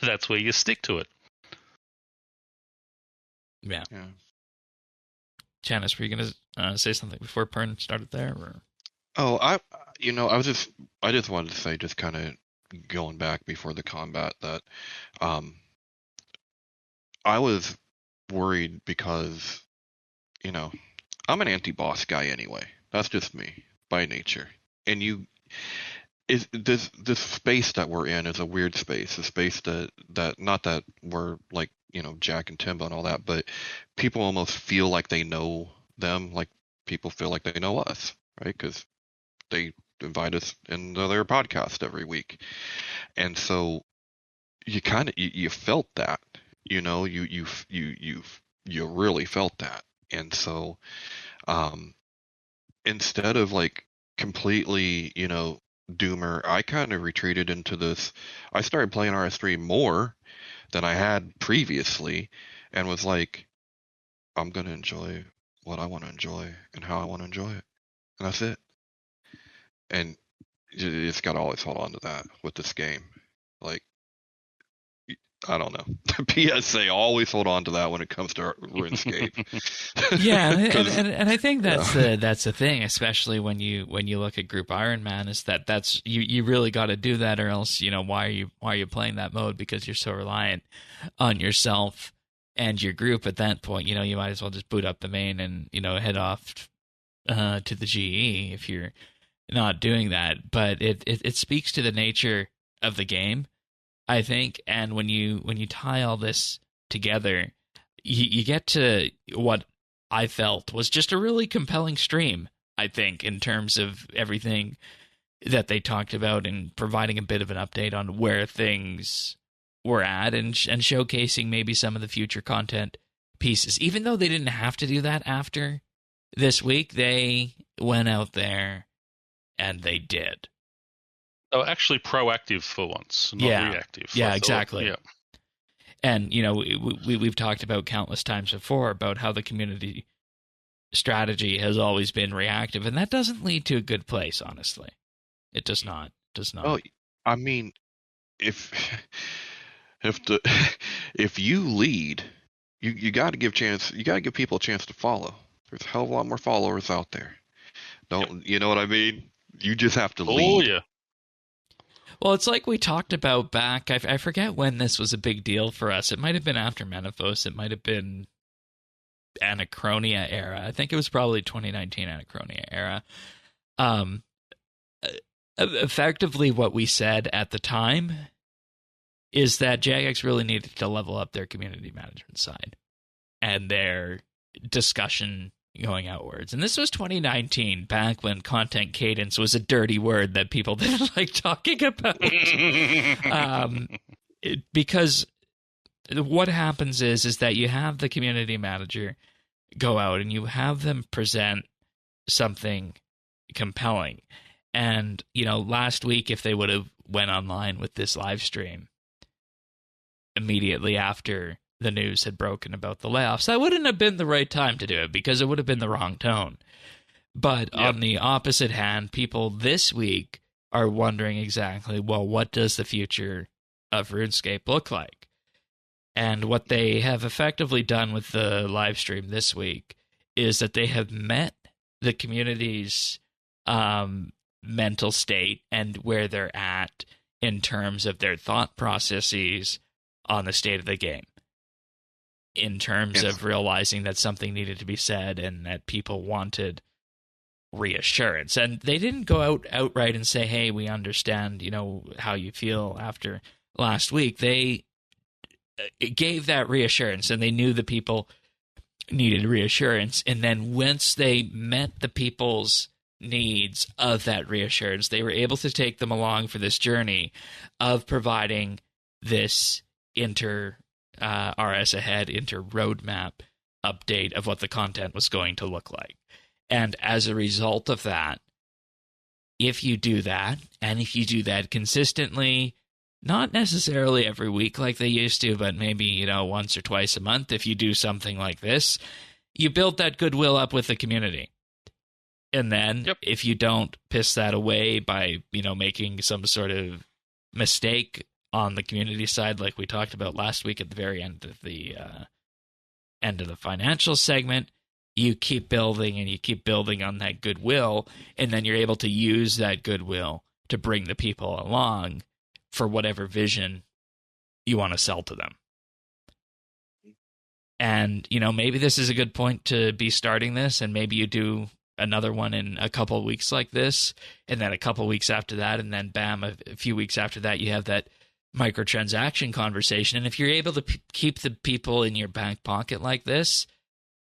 that's where you stick to it. Yeah. Janice, were you going to say something before Pern started there? Or? Oh, I just wanted to say, just kind of going back before the combat, that I was worried because, you know, I'm an anti-boss guy anyway. That's just me by nature. And this space that we're in is a weird space, a space that not that we're like, you know, Jack and Timbo and all that, but people almost feel like they know them, like people feel like they know us, right? Because they invite us into their podcast every week, and so you kind of you felt that, you know, you really felt that, and so instead of like completely, you know, doomer, I kind of retreated into this. I started playing RS3 more than I had previously, and was like, I'm gonna enjoy what I want to enjoy and how I want to enjoy it, and that's it. And you just gotta always hold on to that with this game. Like, I don't know. PSA, always hold on to that when it comes to RuneScape. Yeah, and I think that's the thing, especially when you look at Group Iron Man, is that's you really got to do that, or else, you know, why are you playing that mode? Because you're so reliant on yourself and your group at that point. You know, you might as well just boot up the main and, you know, head off to the GE if you're not doing that. But it speaks to the nature of the game, I think, and when you tie all this together, you get to what I felt was just a really compelling stream, I think, in terms of everything that they talked about, and providing a bit of an update on where things were at, and showcasing maybe some of the future content pieces. Even though they didn't have to do that after this week, they went out there and they did. Oh, actually proactive for once, not reactive. Yeah, exactly. Yeah. And, you know, we've talked about countless times before about how the community strategy has always been reactive, and that doesn't lead to a good place, honestly. It does not. Oh, I mean, if you lead, you got to give people a chance to follow. There's a hell of a lot more followers out there. You know what I mean? You just have to lead. Oh, yeah. Well, it's like we talked about back, I forget when this was a big deal for us. It might have been after Menaphos. It might have been Anachronia era. I think it was probably 2019 Anachronia era. Effectively, what we said at the time is that Jagex really needed to level up their community management side and their discussion going outwards. And this was 2019, back when content cadence was a dirty word that people didn't like talking about. Because what happens is that you have the community manager go out and you have them present something compelling. And, you know, last week, if they would have went online with this live stream, immediately after the news had broken about the layoffs. That wouldn't have been the right time to do it because it would have been the wrong tone. But on the opposite hand, people this week are wondering exactly, well, what does the future of RuneScape look like? And what they have effectively done with the live stream this week is that they have met the community's mental state and where they're at in terms of their thought processes on the state of the game, in terms of realizing that something needed to be said and that people wanted reassurance. And they didn't go outright and say, hey, we understand, how you feel after last week. They gave that reassurance, and they knew the people needed reassurance. And then once they met the people's needs of that reassurance, they were able to take them along for this journey of providing this RS Ahead roadmap update of what the content was going to look like. And as a result of that, if you do that, and if you do that consistently, not necessarily every week like they used to, but maybe, once or twice a month, if you do something like this, you build that goodwill up with the community. And then if you don't piss that away by, making some sort of mistake on the community side, like we talked about last week at the very end of the financial segment, you keep building and you keep building on that goodwill, and then you're able to use that goodwill to bring the people along for whatever vision you want to sell to them. And, maybe this is a good point to be starting this, and maybe you do another one in a couple of weeks like this, and then a couple of weeks after that, and then bam, a few weeks after that, you have that microtransaction conversation. And if you're able to keep the people in your back pocket like this,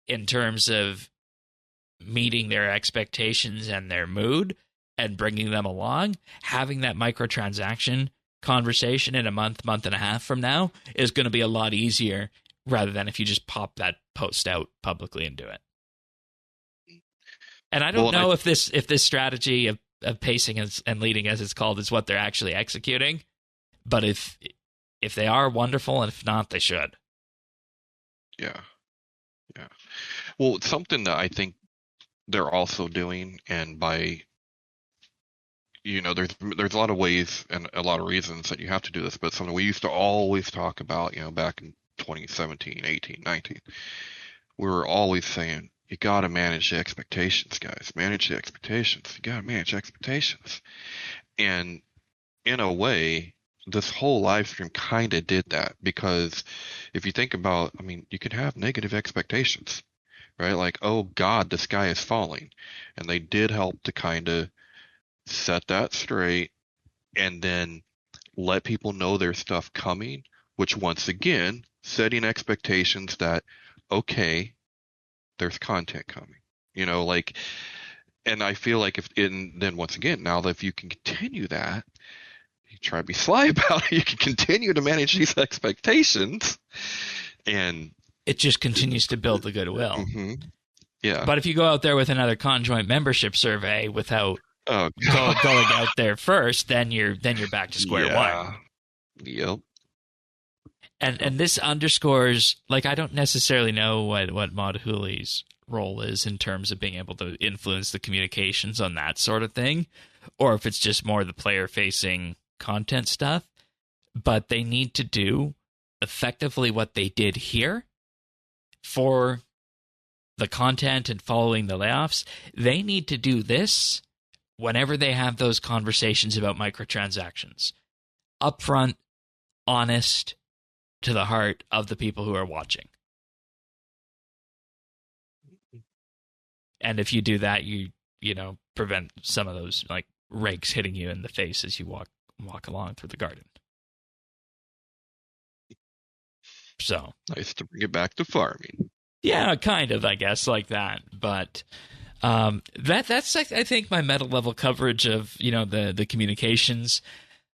in terms of meeting their expectations and their mood and bringing them along, having that microtransaction conversation in a month and a half from now is going to be a lot easier rather than if you just pop that post out publicly and do it. And I don't know if this strategy of pacing and leading, as it's called, is what they're actually executing. But if they are, wonderful, and if not, they should. Yeah. Well, it's something that I think they're also doing, and by there's a lot of ways and a lot of reasons that you have to do this, but something we used to always talk about, back in 2017, 18, 19, we were always saying, you got to manage the expectations, guys. Manage the expectations. You got to manage expectations. And in a way, this whole live stream kind of did that, because if you think about, you could have negative expectations, right? Like, oh God, the sky is falling. And they did help to kind of set that straight and then let people know there's stuff coming, which once again, setting expectations that, okay, there's content coming, and I feel like then once again, now that if you can continue that, you try to be sly about it, you can continue to manage these expectations, and it just continues to build the goodwill. Mm-hmm. Yeah. But if you go out there with another conjoint membership survey without going out there first, then you're back to square one. Yep. And this underscores, like, I don't necessarily know what Mod Hooli's role is in terms of being able to influence the communications on that sort of thing, or if it's just more the player-facing content stuff. But they need to do effectively what they did here for the content and following the layoffs. They need to do this whenever they have those conversations about microtransactions. Upfront, honest, to the heart of the people who are watching. And if you do that, you prevent some of those like rakes hitting you in the face as you walk along through the garden. So nice to bring it back to farming. Yeah, kind of, I guess, like that. But that's I think my meta level coverage of the communications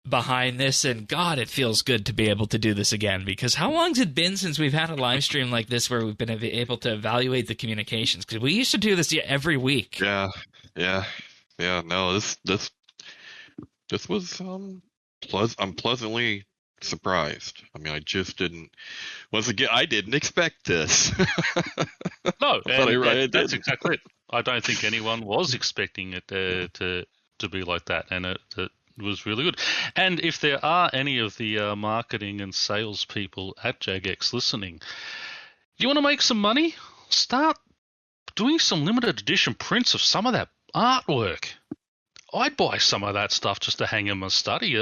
behind this. And God, it feels good to be able to do this again, because how long's it been since we've had a live stream like this where we've been able to evaluate the communications? Because we used to do this every week. Yeah. No, this was I'm pleasantly surprised. I mean, I just didn't. Once again, I didn't expect this. No, But that's exactly it. I don't think anyone was expecting it to be like that, and it was really good. And if there are any of the marketing and sales people at Jagex listening, you want to make some money? Start doing some limited edition prints of some of that artwork. I'd buy some of that stuff just to hang in my study.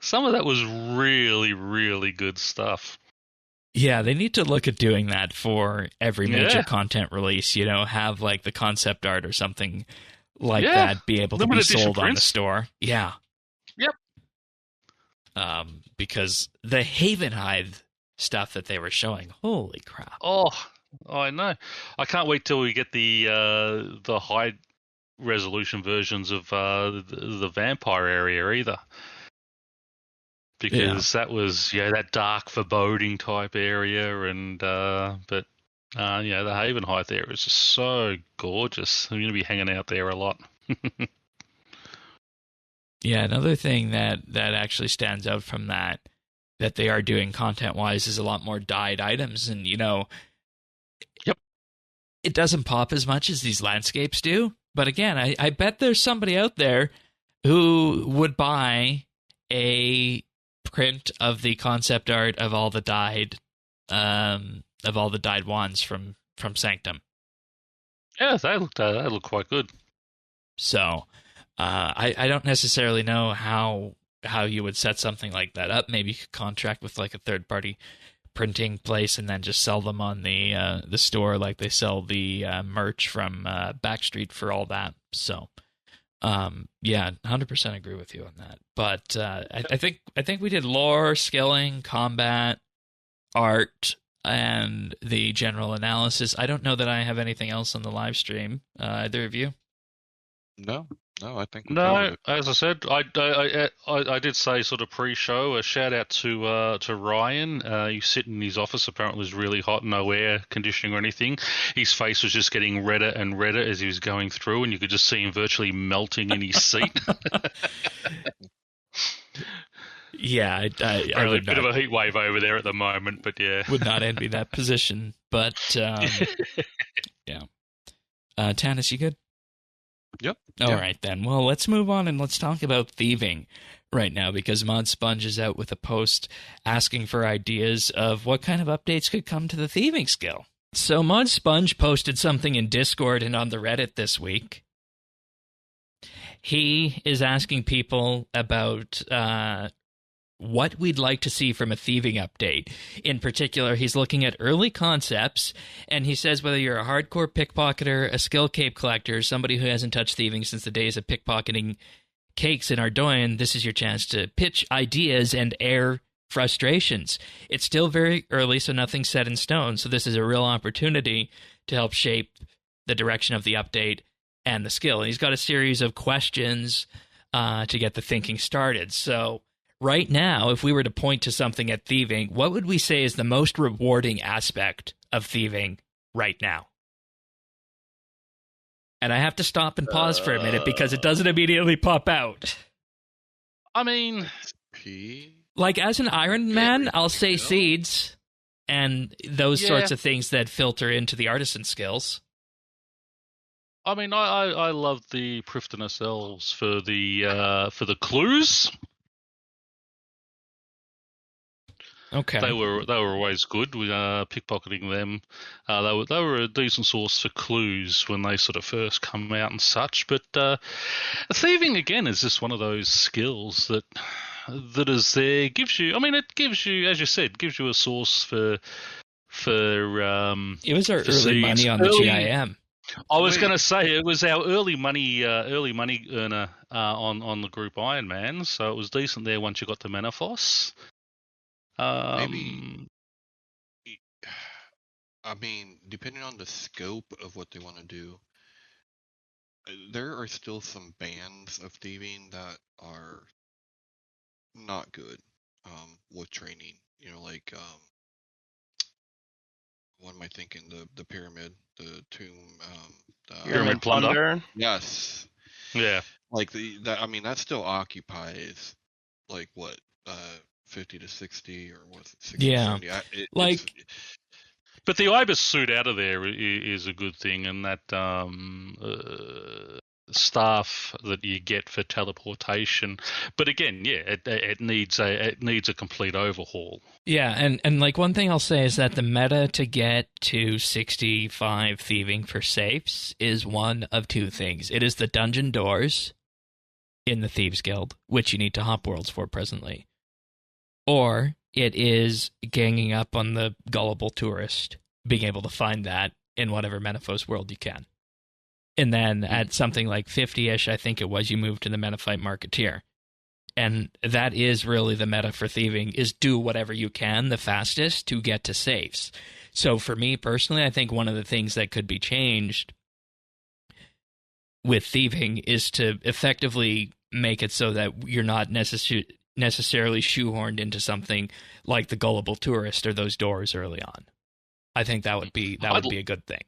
Some of that was really, really good stuff. Yeah, they need to look at doing that for every major Yeah. content release, you know, have like the concept art or something like Yeah, that be able to be limited edition sold on the prints. store. Yeah. Yep. Because the Havenhide stuff that they were showing, holy crap. Oh, I know. I can't wait till we get the high resolution versions of the vampire area either. Because that was that dark foreboding type area, and the Havenhide there is just so gorgeous. I'm going to be hanging out there a lot. Yeah, another thing that actually stands out from that they are doing content-wise is a lot more dyed items. And, you know, Yep. It doesn't pop as much as these landscapes do. But again, I bet there's somebody out there who would buy a print of the concept art of all the dyed wands from Sanctum. Yeah, they look quite good. So I don't necessarily know how you would set something like that up. Maybe you could contract with like a third party printing place and then just sell them on the store like they sell the merch from Backstreet for all that. So 100% agree with you on that. But I think we did lore, skilling, combat, art, and the general analysis. I don't know that I have anything else on the live stream. Either of you? No, I think we No, covered it. as I said, I did say sort of pre-show a shout out to Ryan. He's sitting in his office. Apparently, it was really hot, no air conditioning or anything. His face was just getting redder and redder as he was going through, and you could just see him virtually melting in his seat. Yeah, I Really, would bit not, of a heat wave over there at the moment, but yeah. would not envy that position. But yeah, Tanis, you good? Yep. All right, then. Well, let's move on and let's talk about thieving right now, because Mod Sponge is out with a post asking for ideas of what kind of updates could come to the thieving skill. So Mod Sponge posted something in Discord and on the Reddit this week. He is asking people about what we'd like to see from a thieving update. In particular, he's looking at early concepts, and he says whether you're a hardcore pickpocketer, a skill cape collector, somebody who hasn't touched thieving since the days of pickpocketing cakes in Ardoin, this is your chance to pitch ideas and air frustrations. It's still very early, so nothing's set in stone, so this is a real opportunity to help shape the direction of the update and the skill. And he's got a series of questions to get the thinking started. So right now, if we were to point to something at thieving, what would we say is the most rewarding aspect of thieving right now? And I have to stop and pause for a minute because it doesn't immediately pop out. I mean, like as an Iron Man, I'll say seeds and those sorts of things that filter into the artisan skills. I mean, I love the Prifddinas elves for the clues. Okay, they were always good. We pickpocketing them. They were a decent source for clues when they sort of first come out and such. But thieving again is just one of those skills that is there. Gives you. I mean, it gives you, as you said, gives you a source for. It was our early money on the GIM. I was going to say it was our early money earner on the group Iron Man, so it was decent there once you got to Manifos. Maybe, I mean, depending on the scope of what they want to do, there are still some bands of thieving that are not good with training. You know, like what am I thinking? The pyramid, the tomb, Pyramid plunder. Yes. Yeah. Like that. I mean, that still occupies like what 50 to 60 or was it 60 Yeah. to 70? But the Ibis suit out of there is a good thing, and that staff that you get for teleportation. But again, yeah, it needs a complete overhaul. Yeah, and like one thing I'll say is that the meta to get to 65 thieving for safes is one of two things. It is the dungeon doors in the Thieves Guild, which you need to hop worlds for presently. Or it is ganging up on the gullible tourist, being able to find that in whatever Menaphos world you can. And then at something like 50-ish, I think it was, you move to the Menaphyte Marketeer. And that is really the meta for thieving, is do whatever you can the fastest to get to safes. So for me personally, I think one of the things that could be changed with thieving is to effectively make it so that you're not necessarily shoehorned into something like the gullible tourist or those doors early on. I think that would be a good thing.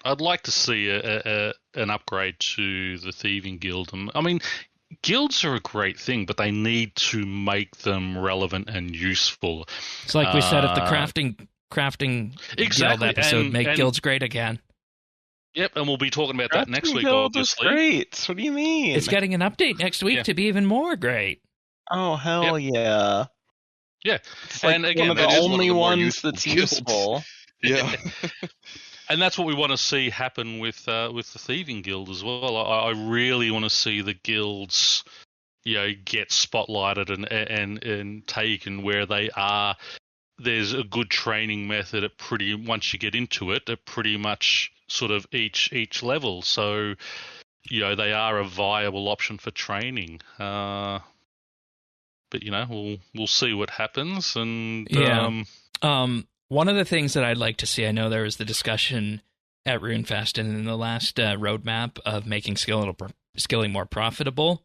I'd like to see an upgrade to the Thieving Guild. I mean, guilds are a great thing, but they need to make them relevant and useful. It's like we said at the crafting guild episode, make guilds great again. Yep, and we'll be talking about that next week, Guild obviously. Is great. What do you mean? It's getting an update next week to be even more great. Oh, hell yeah. Yeah, It's like and again, one of the that is only one of the more ones that's useful guilds. useful. Yeah. And that's what we want to see happen with the Thieving Guild as well. I really want to see the guilds, get spotlighted and taken where they are. There's a good training method at once you get into it, at pretty much sort of each level. So, they are a viable option for training. But we'll see what happens. And one of the things that I'd like to see, I know there was the discussion at RuneFest and in the last roadmap of making skilling more profitable.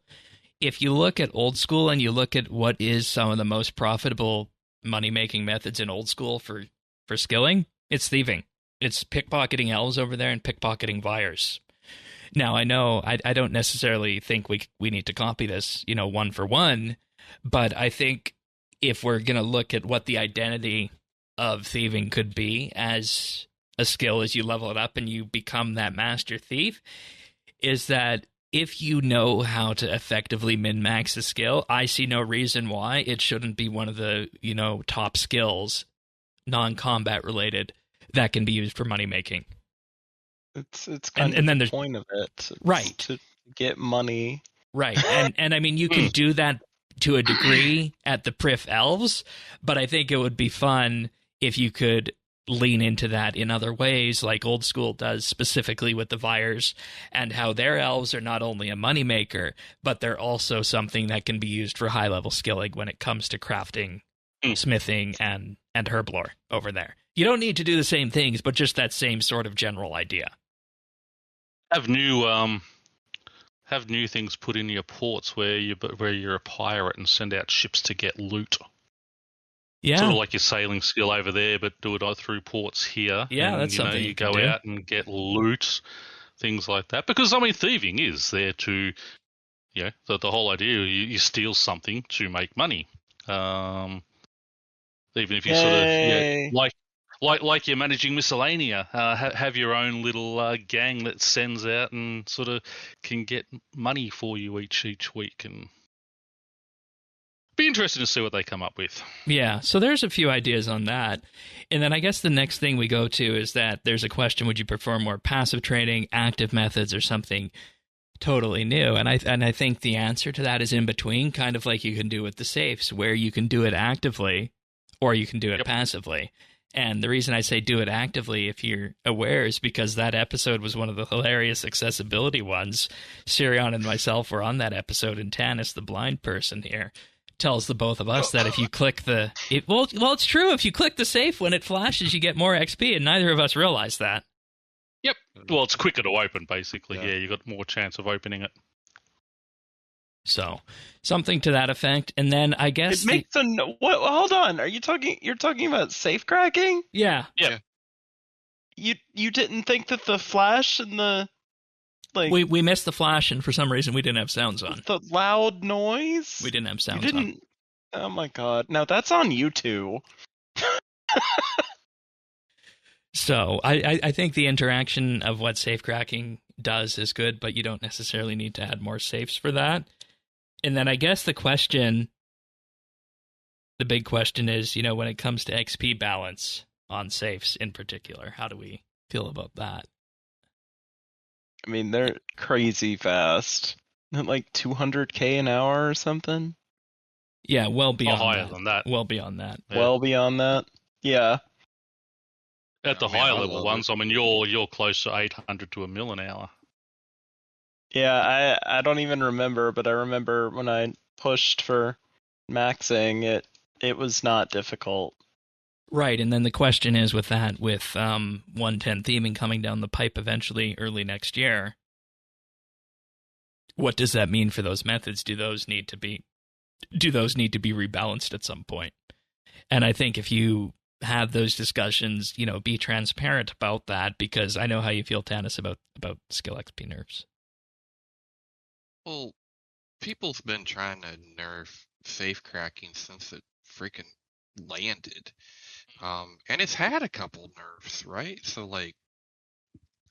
If you look at old school and you look at what is some of the most profitable money-making methods in old school for skilling, it's thieving. It's pickpocketing elves over there and pickpocketing Vyres. Now, I know I don't necessarily think we need to copy this, one for one, but I think if we're going to look at what the identity of thieving could be as a skill as you level it up and you become that master thief, is that if you know how to effectively min-max a skill, I see no reason why it shouldn't be one of the, top skills, non-combat related, that can be used for money making. It's kind of the point of it. It's right. To get money. Right. And I mean, you can do that to a degree at the Prif Elves, but I think it would be fun if you could lean into that in other ways, like old school does, specifically with the Vyres, and how their elves are not only a moneymaker, but they're also something that can be used for high-level skilling when it comes to crafting, smithing, and herblore over there. You don't need to do the same things, but just that same sort of general idea. Have new things put in your ports where you're a pirate and send out ships to get loot. Yeah, sort of like your sailing skill over there, but do it through ports here. Yeah, and, that's something you go out and get loot, things like that. Because thieving is there to, the whole idea you steal something to make money. Even if you sort of like you're managing miscellanea, have your own little gang that sends out and sort of can get money for you each week, and be interesting to see what they come up with. Yeah, so there's a few ideas on that. And then I guess the next thing we go to is that there's a question, would you prefer more passive trading, active methods, or something totally new? And I think the answer to that is in between, kind of like you can do with the safes, where you can do it actively or you can do it passively. And the reason I say do it actively, if you're aware, is because that episode was one of the hilarious accessibility ones. Sirion and myself were on that episode, and Tanis, the blind person here, tells the both of us that if you click it's true. If you click the safe when it flashes, you get more XP, and neither of us realized that. Yep. Well, it's quicker to open, basically. Yeah, you got more chance of opening it. So, something to that effect, and then I guess it makes hold on. You're talking about safe cracking? Yeah. Yeah. You didn't think that the flash and the we missed the flash, and for some reason we didn't have sounds on. The loud noise? We didn't have sounds on. Oh my god. Now that's on you two. So I think the interaction of what safe cracking does is good, but you don't necessarily need to add more safes for that. And then I guess the big question is, when it comes to XP balance on safes in particular, how do we feel about that? I mean, they're crazy fast. Isn't it like 200k an hour or something? Yeah, well beyond higher that. than that. Well beyond that. Yeah. Well beyond that. Yeah. At the I mean, higher I level love ones, I mean, you're close to 800 to a mil an hour. Yeah, I don't even remember, but I remember when I pushed for maxing, it was not difficult. Right, and then the question is with 110 Thieving coming down the pipe eventually early next year, what does that mean for those methods? Do those need to be rebalanced at some point? And I think if you have those discussions, be transparent about that, because I know how you feel, Tanis, about skill XP nerfs. Well, people's been trying to nerf safe cracking since it freaking landed. And it's had a couple nerfs, right? So, like,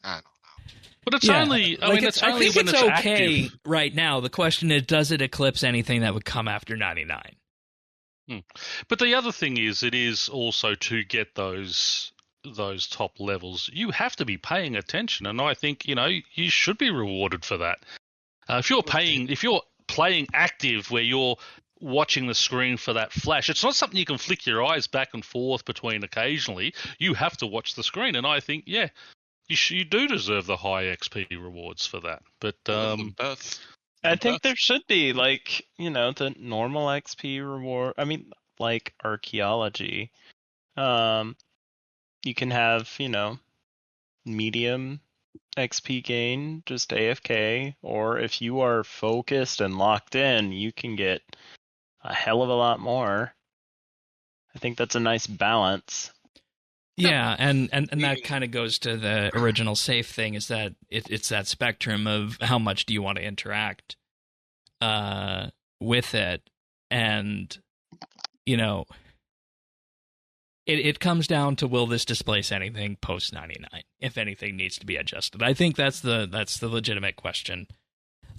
I don't know. But it's only, I think it's when it's okay active. right now. The question is, does it eclipse anything that would come after 99? But the other thing is, it is also to get those top levels, you have to be paying attention, and I think you should be rewarded for that. If you're playing active, where you're watching the screen for that flash, it's not something you can flick your eyes back and forth between occasionally. You have to watch the screen, and I think you do deserve the high XP rewards for that. But I think there should be, like, the normal XP reward. I mean, like archaeology. You can have, medium XP gain, just AFK, or if you are focused and locked in, you can get a hell of a lot more. I think that's a nice balance. Yeah, and that kind of goes to the original safe thing, is that it's that spectrum of how much do you want to interact with it, and it comes down to, will this displace anything post 99? If anything needs to be adjusted, I think that's the legitimate question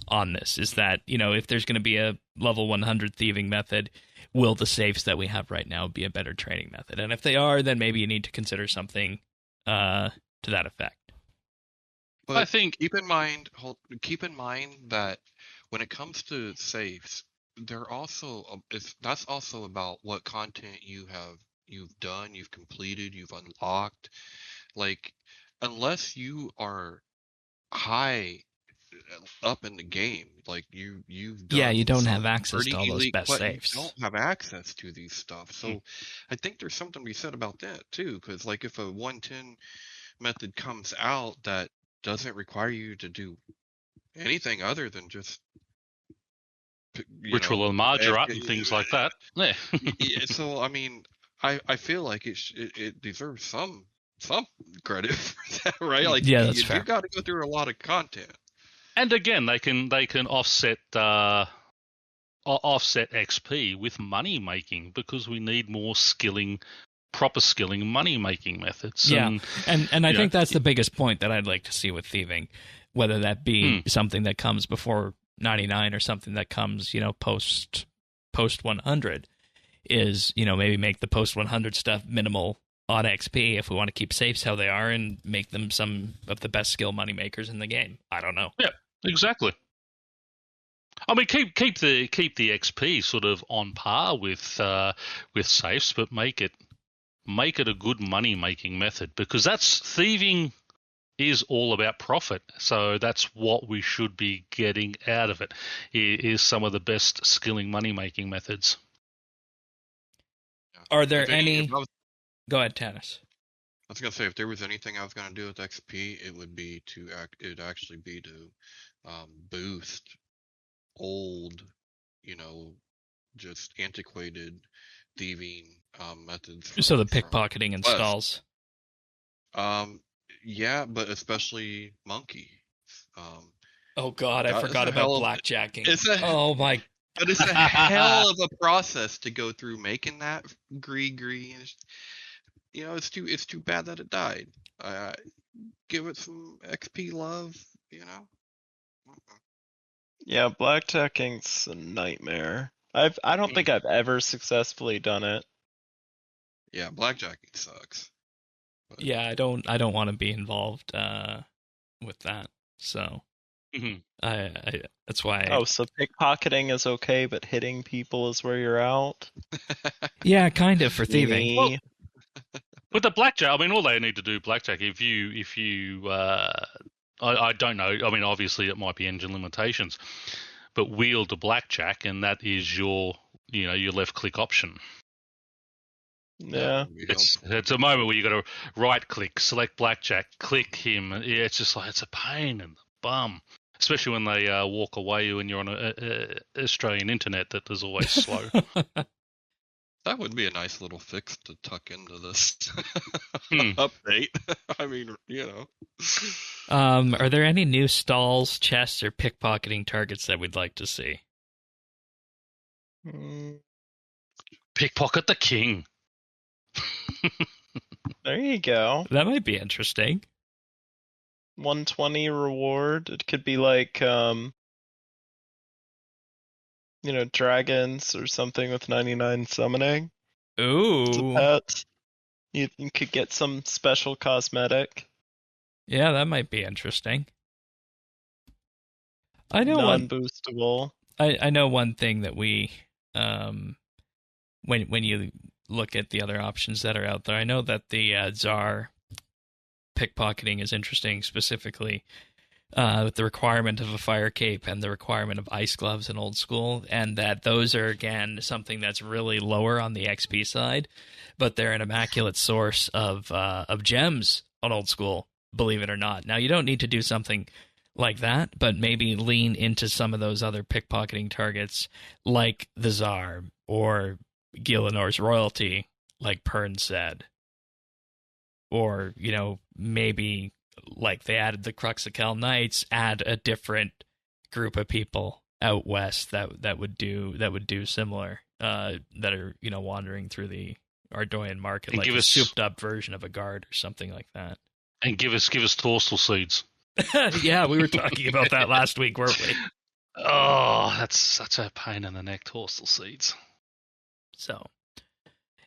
on this, is that if there's going to be a level 100 thieving method, will the safes that we have right now be a better training method? And if they are, then maybe you need to consider something to that effect. But I think keep in mind that when it comes to safes, that's also about what content you've done, you've completed, you've unlocked. Like, unless you are high up in the game, like you've done you don't some have access pretty to all those elite best quests, safes. you don't have access to these stuff. So I think there's something to be said about that too, because like if a 110 method comes out that doesn't require you to do anything other than just ritual and margaret and things like that. Yeah. So I mean, I feel like it deserves some credit for that, right? Like, yeah, that's you fair. got to go through a lot of content. And again, they can offset XP with money making, because we need more proper skilling money making methods. Yeah, and I think that's the biggest point that I'd like to see with thieving, whether that be something that comes before 99 or something that comes post 100, is maybe make the post 100 stuff minimal on XP if we want to keep safes how they are, and make them some of the best skill money makers in the game. I don't know. Yeah, exactly. I mean, keep the XP sort of on par with safes, but make it a good money making method, because thieving is all about profit. So that's what we should be getting out of it, is some of the best skilling money making methods. Are there any? Go ahead, Tanis. I was gonna say, if there was anything I was gonna do with XP, it would actually be to boost old, just antiquated thieving methods. So the pickpocketing installs. Yeah, but especially monkey. Oh God, I forgot about blackjacking. Oh my But it's a hell of a process to go through making that green. It's too bad that it died. Give it some XP love, Yeah, blackjacking's a nightmare. I don't think I've ever successfully done it. Yeah, blackjacking sucks. But... Yeah, I don't want to be involved with that. So I that's why. Oh, so pickpocketing is okay, but hitting people is where you're out. Yeah, kind of for thieving. Well, with the blackjack, I mean, all they need to do blackjack. If you I don't know. I mean, obviously it might be engine limitations, but wield the blackjack, and that is your left click option. Yeah, it's a moment where you got to right click, select blackjack, click him. Yeah, it's just like it's a pain in the bum, especially when they walk away when you're on a Australian internet that is always slow. That would be a nice little fix to tuck into this update. I mean, Are there any new stalls, chests, or pickpocketing targets that we'd like to see? Pickpocket the king. There you go. That might be interesting. 120 reward. It could be like dragons or something with 99 summoning. Ooh. It's a pet. You could get some special cosmetic. Yeah, that might be interesting. I know non-boostable. I know one thing that we when you look at the other options that are out there, I know that the Tsar pickpocketing is interesting, specifically with the requirement of a fire cape and the requirement of ice gloves in old school, and that those are, again, something that's really lower on the XP side, but they're an immaculate source of gems on old school, believe it or not. Now, you don't need to do something like that, but maybe lean into some of those other pickpocketing targets, like the Tsar or Gillinor's royalty, like Pern said. Or, maybe like they added the Cruxical Knights, add a different group of people out west that would do similar, that are wandering through the Ardoyan market, like a souped up version of a guard or something like that. And give us Torstal Seeds. Yeah, we were talking about that last week, weren't we? Oh, that's such a pain in the neck, Torstal Seeds. So,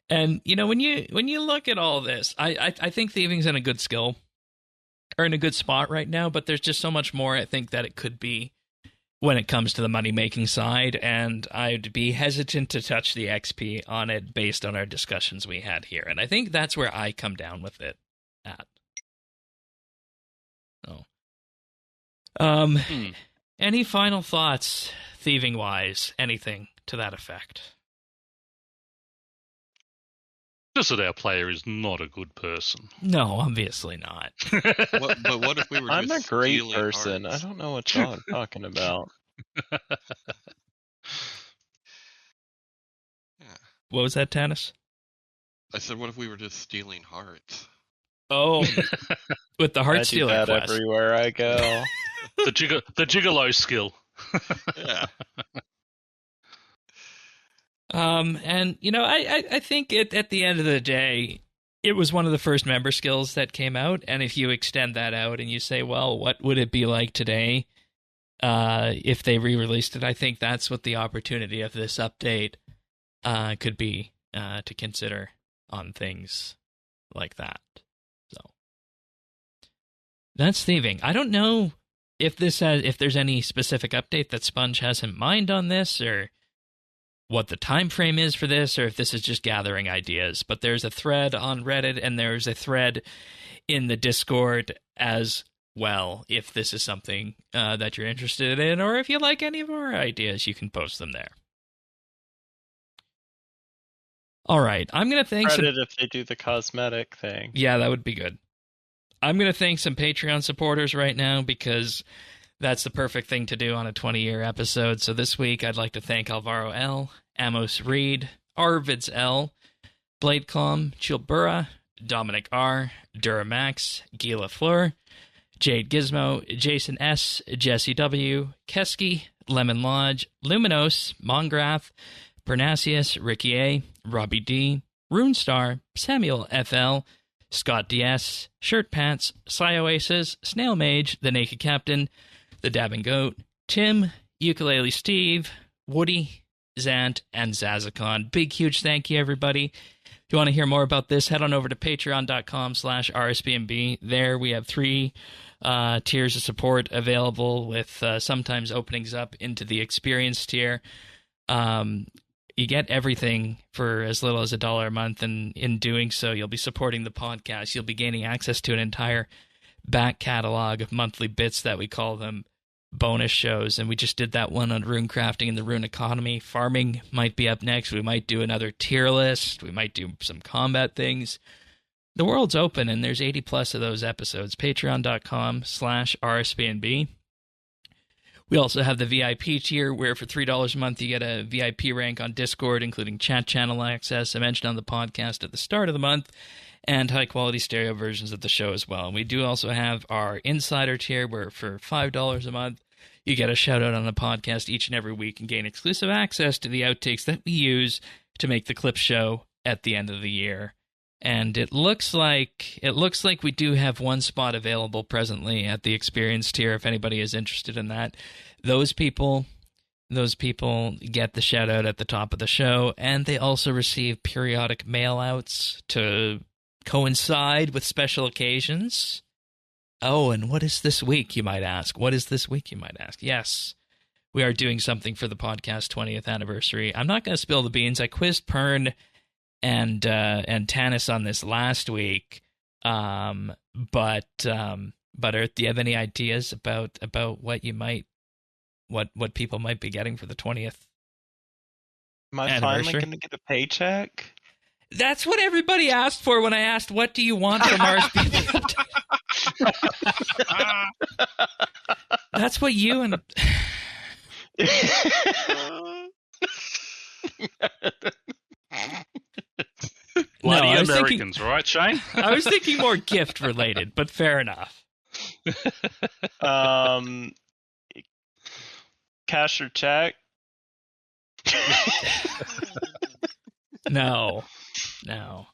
and when you look at all this, I think thieving's in a good skill, or in a good spot right now, but there's just so much more I think that it could be when it comes to the money-making side, and I'd be hesitant to touch the XP on it based on our discussions we had here, and I think that's where I come down with it at. So, any final thoughts, thieving-wise? Anything to that effect? Just that our player is not a good person. No, obviously not. But what if we were I'm a just great stealing person. hearts? I don't know what y'all are talking about. Yeah. What was that, Tanis? I said, what if we were just stealing hearts? Oh, with the heart I do stealer that quest. everywhere I go. the gigolo skill. Yeah. And I think at the end of the day, it was one of the first member skills that came out, and if you extend that out and you say, well, what would it be like today if they re-released it? I think that's what the opportunity of this update could be to consider on things like that. So that's thieving. I don't know if there's any specific update that Sponge has in mind on this, or what the time frame is for this, or if this is just gathering ideas. But there's a thread on Reddit, and there's a thread in the Discord as well, if this is something that you're interested in, or if you like any of our ideas, you can post them there. All right, I'm going to thank Credit if they do the cosmetic thing. Yeah, that would be good. I'm going to thank some Patreon supporters right now, because that's the perfect thing to do on a 20-year episode. So this week, I'd like to thank Alvaro L., Amos Reed, Arvids L., Bladecom, Chilbura, Dominic R., Duramax, Gila Fleur, Jade Gizmo, Jason S., Jesse W., Keski, Lemon Lodge, Luminos, Mongraph, Pernasius, Ricky A, Robbie D, Runestar, Samuel FL, Scott DS, Shirt Pants, Oasis, Snail Mage, The Naked Captain, The Dabbing Goat, Tim, Ukulele Steve, Woody, Zant, and Zazakon. Big, huge thank you, everybody. If you want to hear more about this, head on over to patreon.com/RSBANDB. There we have 3 tiers of support available, with sometimes openings up into the experience tier. You get everything for as little as $1 a month, and in doing so, you'll be supporting the podcast. You'll be gaining access to an entire back catalog of monthly bits that we call them bonus shows, and we just did that one on rune crafting and the rune economy. Farming might be up next. We might do another tier list. We might do some combat things. The world's open, and there's 80 plus of those episodes. Patreon.com/RSBNB. We also have the VIP tier, where for $3 a month you get a VIP rank on Discord, including chat channel access, I mentioned on the podcast at the start of the month, and high-quality stereo versions of the show as well. And we do also have our Insider tier, where for $5 a month you get a shout-out on the podcast each and every week and gain exclusive access to the outtakes that we use to make the clip show at the end of the year. And it looks like we do have one spot available presently at the experience tier if anybody is interested in that. Those people get the shout out at the top of the show, and they also receive periodic mail outs to coincide with special occasions. Oh, and what is this week, you might ask? Yes, we are doing something for the podcast 20th anniversary. I'm not going to spill the beans. I quizzed Pern and Tanis on this last week, but do you have any ideas about what people might be getting for the 20th Am I anniversary? finally going to get a paycheck? That's what everybody asked for when I asked, what do you want from RSBANDB? That's what you and... Bloody I was Americans, right, Shane? I was thinking more gift related, but fair enough. Cash or check? No. Well,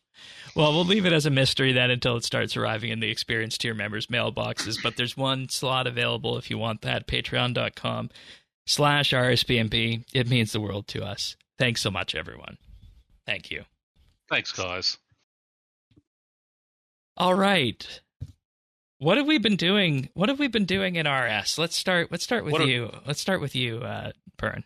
we'll leave it as a mystery then until it starts arriving in the experience tier members' mailboxes. But there's one slot available if you want that. Patreon.com/RSBNB. It means the world to us. Thanks so much, everyone. Thank you. Thanks, guys. All right. What have we been doing? What have we been doing in RS? Let's start with you. Let's start with you, Pern.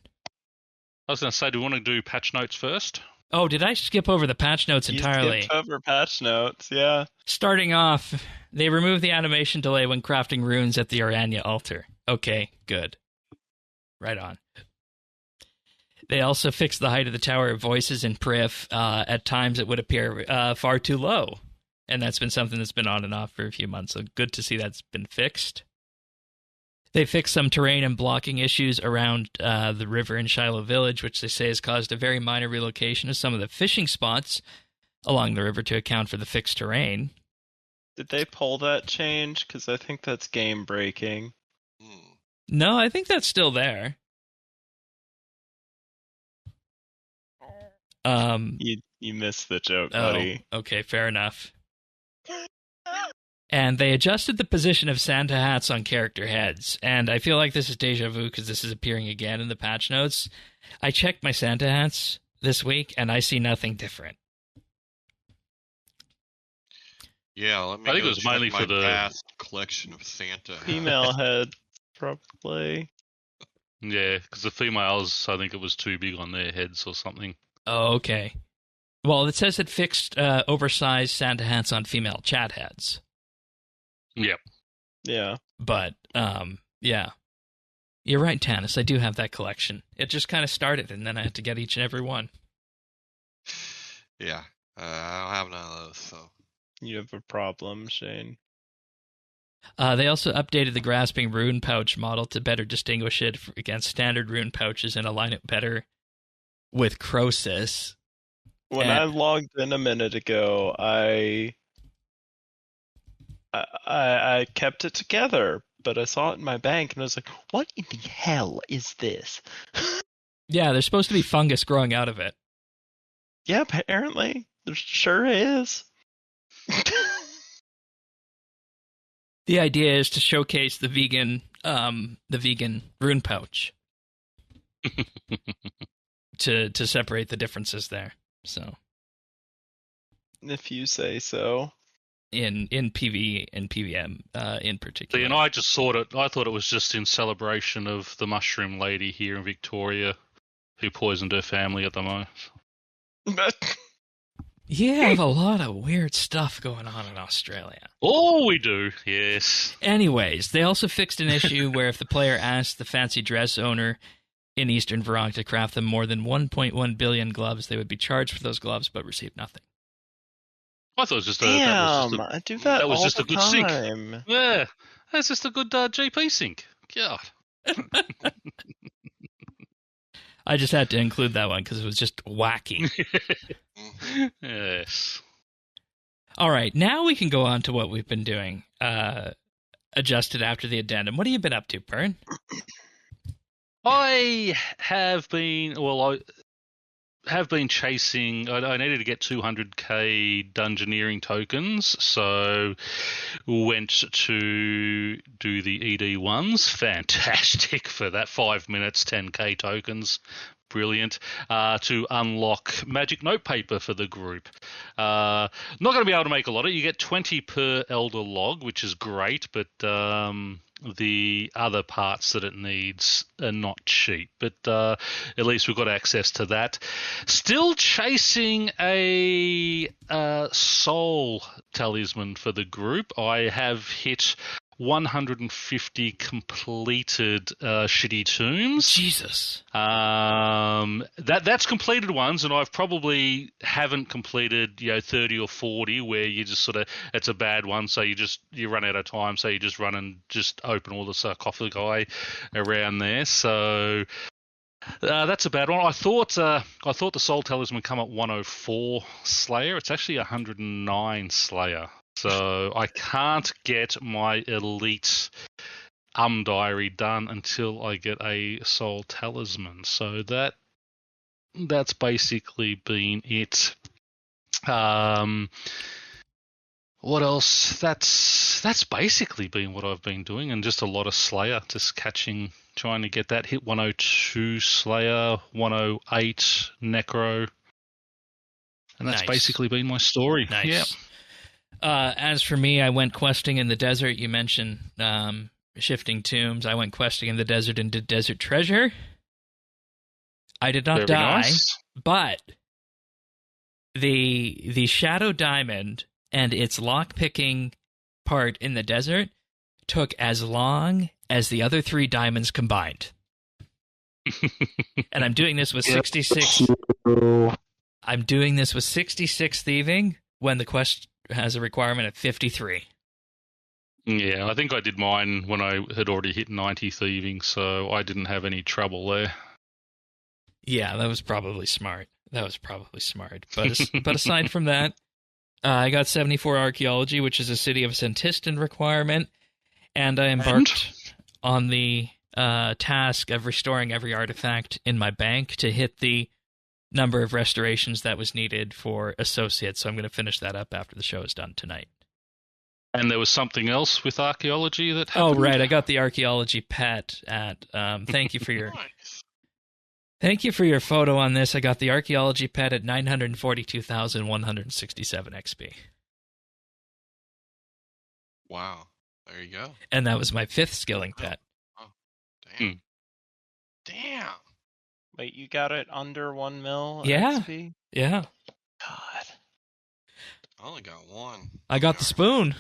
I was going to say, do we want to do patch notes first? Oh, did I skip over the patch notes entirely? You skipped over patch notes, yeah. Starting off, they removed the animation delay when crafting runes at the Orania altar. Okay, good. Right on. They also fixed the height of the Tower of Voices in Prif. At times it would appear far too low. And that's been something that's been on and off for a few months, so good to see that's been fixed. They fixed some terrain and blocking issues around the river in Shiloh Village, which they say has caused a very minor relocation of some of the fishing spots along the river to account for the fixed terrain. Did they pull that change? Because I think that's game breaking. No, I think that's still there. You missed the joke, buddy. Okay, fair enough. And they adjusted the position of Santa hats on character heads. And I feel like this is deja vu because this is appearing again in the patch notes. I checked my Santa hats this week, and I see nothing different. Yeah, let me I think go it was check mainly my for the- vast collection of Santa hats. Female head, probably. Yeah, because the females, I think it was too big on their heads or something. Oh, okay. Well, it says it fixed oversized Santa hats on female chat heads. Yep. Yeah. But, yeah. You're right, Tanis. I do have that collection. It just kind of started, and then I had to get each and every one. Yeah, I don't have none of those, so. You have a problem, Shane. They also updated the grasping rune pouch model to better distinguish it against standard rune pouches and align it better with Croesus. When I logged in a minute ago, I kept it together, but I saw it in my bank and I was like, what in the hell is this? Yeah, there's supposed to be fungus growing out of it. Yeah, apparently. There sure is. The idea is to showcase the vegan rune pouch to separate the differences there. So If you say so. in PvE and PvM in particular. See, and I thought it was just in celebration of the mushroom lady here in Victoria who poisoned her family at the moment. You have a lot of weird stuff going on in Australia. Oh, we do, yes. Anyways, they also fixed an issue where if the player asked the fancy dress owner in Eastern Vermont to craft them more than 1.1 billion gloves, they would be charged for those gloves but receive nothing. I thought it was just I do that that was all just the a good time. sync. Yeah, that's just a good GP sync. God. I just had to include that one because it was just wacky. Yes. All right, now we can go on to what we've been doing, adjusted after the addendum. What have you been up to, Pern? I have been chasing. I needed to get 200k dungeoneering tokens, so went to do the ED ones. Fantastic for that. 5 minutes, 10k tokens. Brilliant. To unlock magic notepaper for the group. Not going to be able to make a lot of it. You get 20 per elder log, which is great, but the other parts that it needs are not cheap. But at least we've got access to that. Still chasing a soul talisman for the group. I have hit 150 completed shitty tombs. Jesus. That's completed ones, and I've probably haven't completed 30 or 40 where you just sort of, it's a bad one, so you run out of time, so you just run and just open all the sarcophagi around there. So that's a bad one. I thought the soul talisman come at 104 Slayer. It's actually 109 Slayer. So I can't get my elite diary done until I get a soul talisman. So that's basically been it. What else? That's basically been what I've been doing, and just a lot of Slayer, just trying to get that. Hit 102 Slayer, 108 Necro, and that's basically been my story. Nice. Yeah. As for me, I went questing in the desert. You mentioned shifting tombs. I went questing in the desert and did desert treasure. I did not die, nice. but the shadow diamond and its lock-picking part in the desert took as long as the other 3 diamonds combined. And I'm doing this with 66. I'm doing this with 66 thieving when the quest has a requirement of 53. Yeah, I think I did mine when I had already hit 90 thieving, so I didn't have any trouble there. Yeah, that was probably smart. But aside from that, I got 74 archaeology, which is a City of Sentistan requirement, and I embarked on the task of restoring every artifact in my bank to hit the number of restorations that was needed for associates. So I'm going to finish that up after the show is done tonight. And there was something else with archaeology that happened? Oh, right. I got the archaeology pet at. Thank you for your. Thank you for your photo on this. I got the archaeology pet at 942,167 XP. Wow. There you go. And that was my 5th skilling pet. Oh, damn. Damn. Wait, you got it under 1 mil Yeah. XP? Yeah. God. I only got 1. I got the spoon.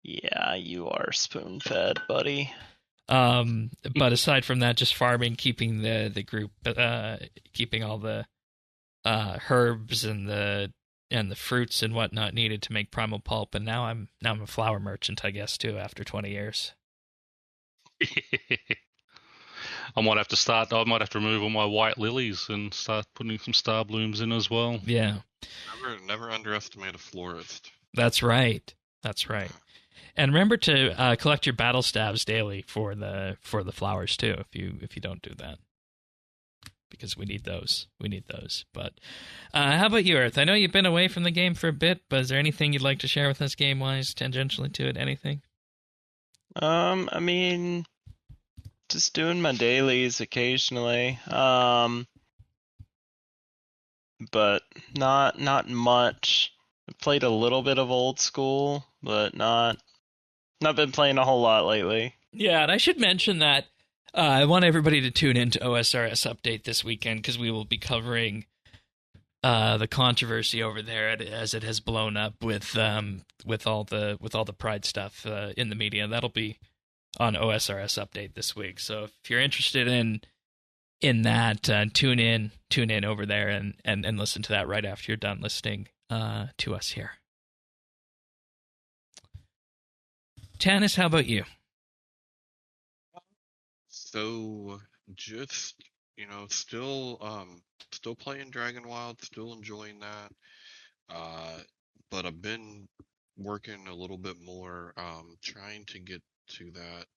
Yeah, you are spoon-fed, buddy. But aside from that, just farming, keeping the group, keeping all the herbs and the fruits and whatnot needed to make primal pulp. And now I'm a flower merchant, I guess, too, after 20 years. I might have to remove all my white lilies and start putting some starblooms in as well. Yeah. Never underestimate a florist. That's right. That's right. And remember to collect your battle stabs daily for the flowers too. If you don't do that, because we need those. But how about you, Earth? I know you've been away from the game for a bit, but is there anything you'd like to share with us game-wise, tangentially to it? Anything? I mean, just doing my dailies occasionally. But not much. I played a little bit of old school, but not been playing a whole lot lately. Yeah, and I should mention that I want everybody to tune into OSRS Update this weekend, because we will be covering the controversy over there as it has blown up with all the Pride stuff in the media. That'll be on OSRS Update this week. So if you're interested in that, tune in over there and listen to that right after you're done listening to us here. Tanis, how about you? So just still playing Dragon Wild, still enjoying that. But I've been working a little bit more, trying to get to that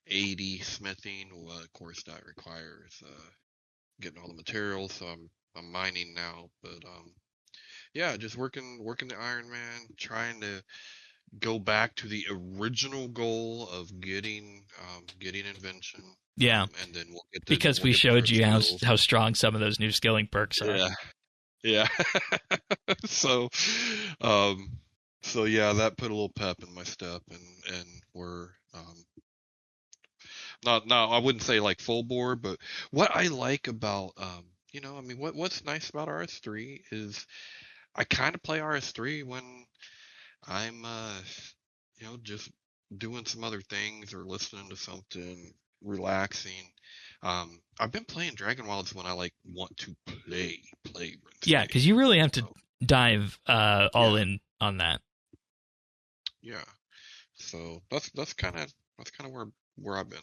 80 smithing. Well, of course that requires getting all the materials, so I'm mining now. But yeah, just working the Iron Man, trying to go back to the original goal of getting invention. Yeah, and then we'll get because we showed you how strong some of those new skilling perks are. Yeah. So yeah, that put a little pep in my step, and we're I wouldn't say like full bore, but what I like about what's nice about RS3 is I kind of play RS3 when I'm just doing some other things or listening to something, relaxing. I've been playing Dragon Wilds when I want to play RuneScape. Yeah, because you really have to dive all in on that. Yeah. So that's kind of where I've been.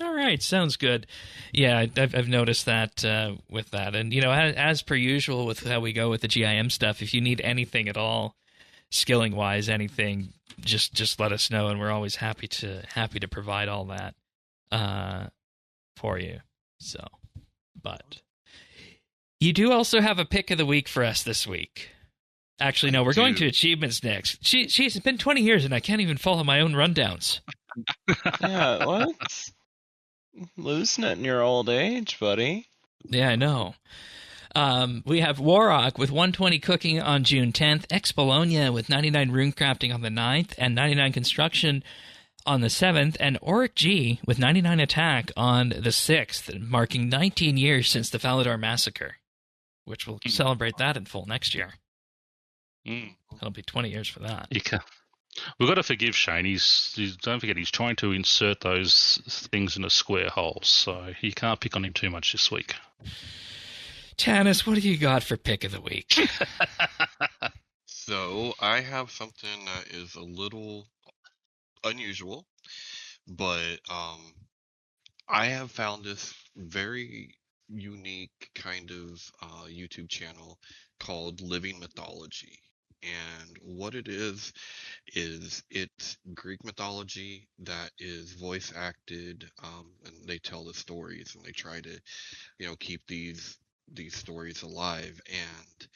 All right, sounds good. Yeah, I've noticed that with that, and as per usual with how we go with the GIM stuff, if you need anything at all, skilling wise, anything, just let us know, and we're always happy to provide all that for you. So, but you do also have a pick of the week for us this week. Actually, no, we're going to achievements next. Jeez, it's been 20 years and I can't even follow my own rundowns. Yeah, what? Losing it in your old age, buddy. Yeah, I know. We have Warrock with 120 cooking on June 10th, Ex Bologna with 99 rune crafting on the 9th, and 99 construction on the 7th, and Oric G with 99 attack on the 6th, marking 19 years since the Falador massacre, which we'll celebrate that in full next year. It'll be 20 years for that. We've got to forgive Shane. Don't forget, he's trying to insert those things in a square hole, so you can't pick on him too much this week. Tanis, what do you got for pick of the week? So I have something that is a little unusual, but I have found this very unique kind of YouTube channel called Living Mythology. And what it is it's Greek mythology that is voice acted, and they tell the stories and they try to, keep these stories alive. And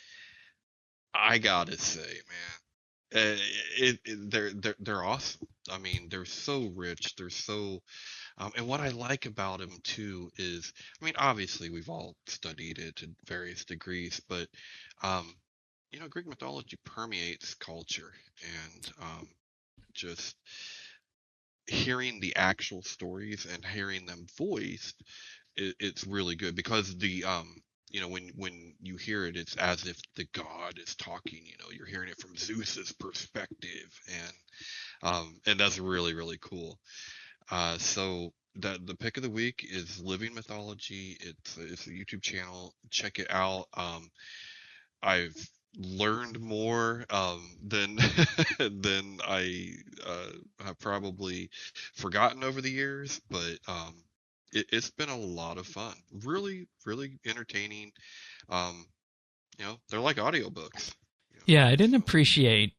I gotta say, man, they're awesome. I mean, they're so rich. They're so, and what I like about them too is, I mean, obviously we've all studied it to various degrees, but Greek mythology permeates culture, and just hearing the actual stories and hearing them voiced, it's really good, because the when you hear it, it's as if the god is talking. You're hearing it from Zeus's perspective, and that's really, really cool. So the pick of the week is Living Mythology. It's a YouTube channel. Check it out. I've learned more than than I have probably forgotten over the years, but it's been a lot of fun. Really, really entertaining. They're like audiobooks. Yeah, I didn't appreciate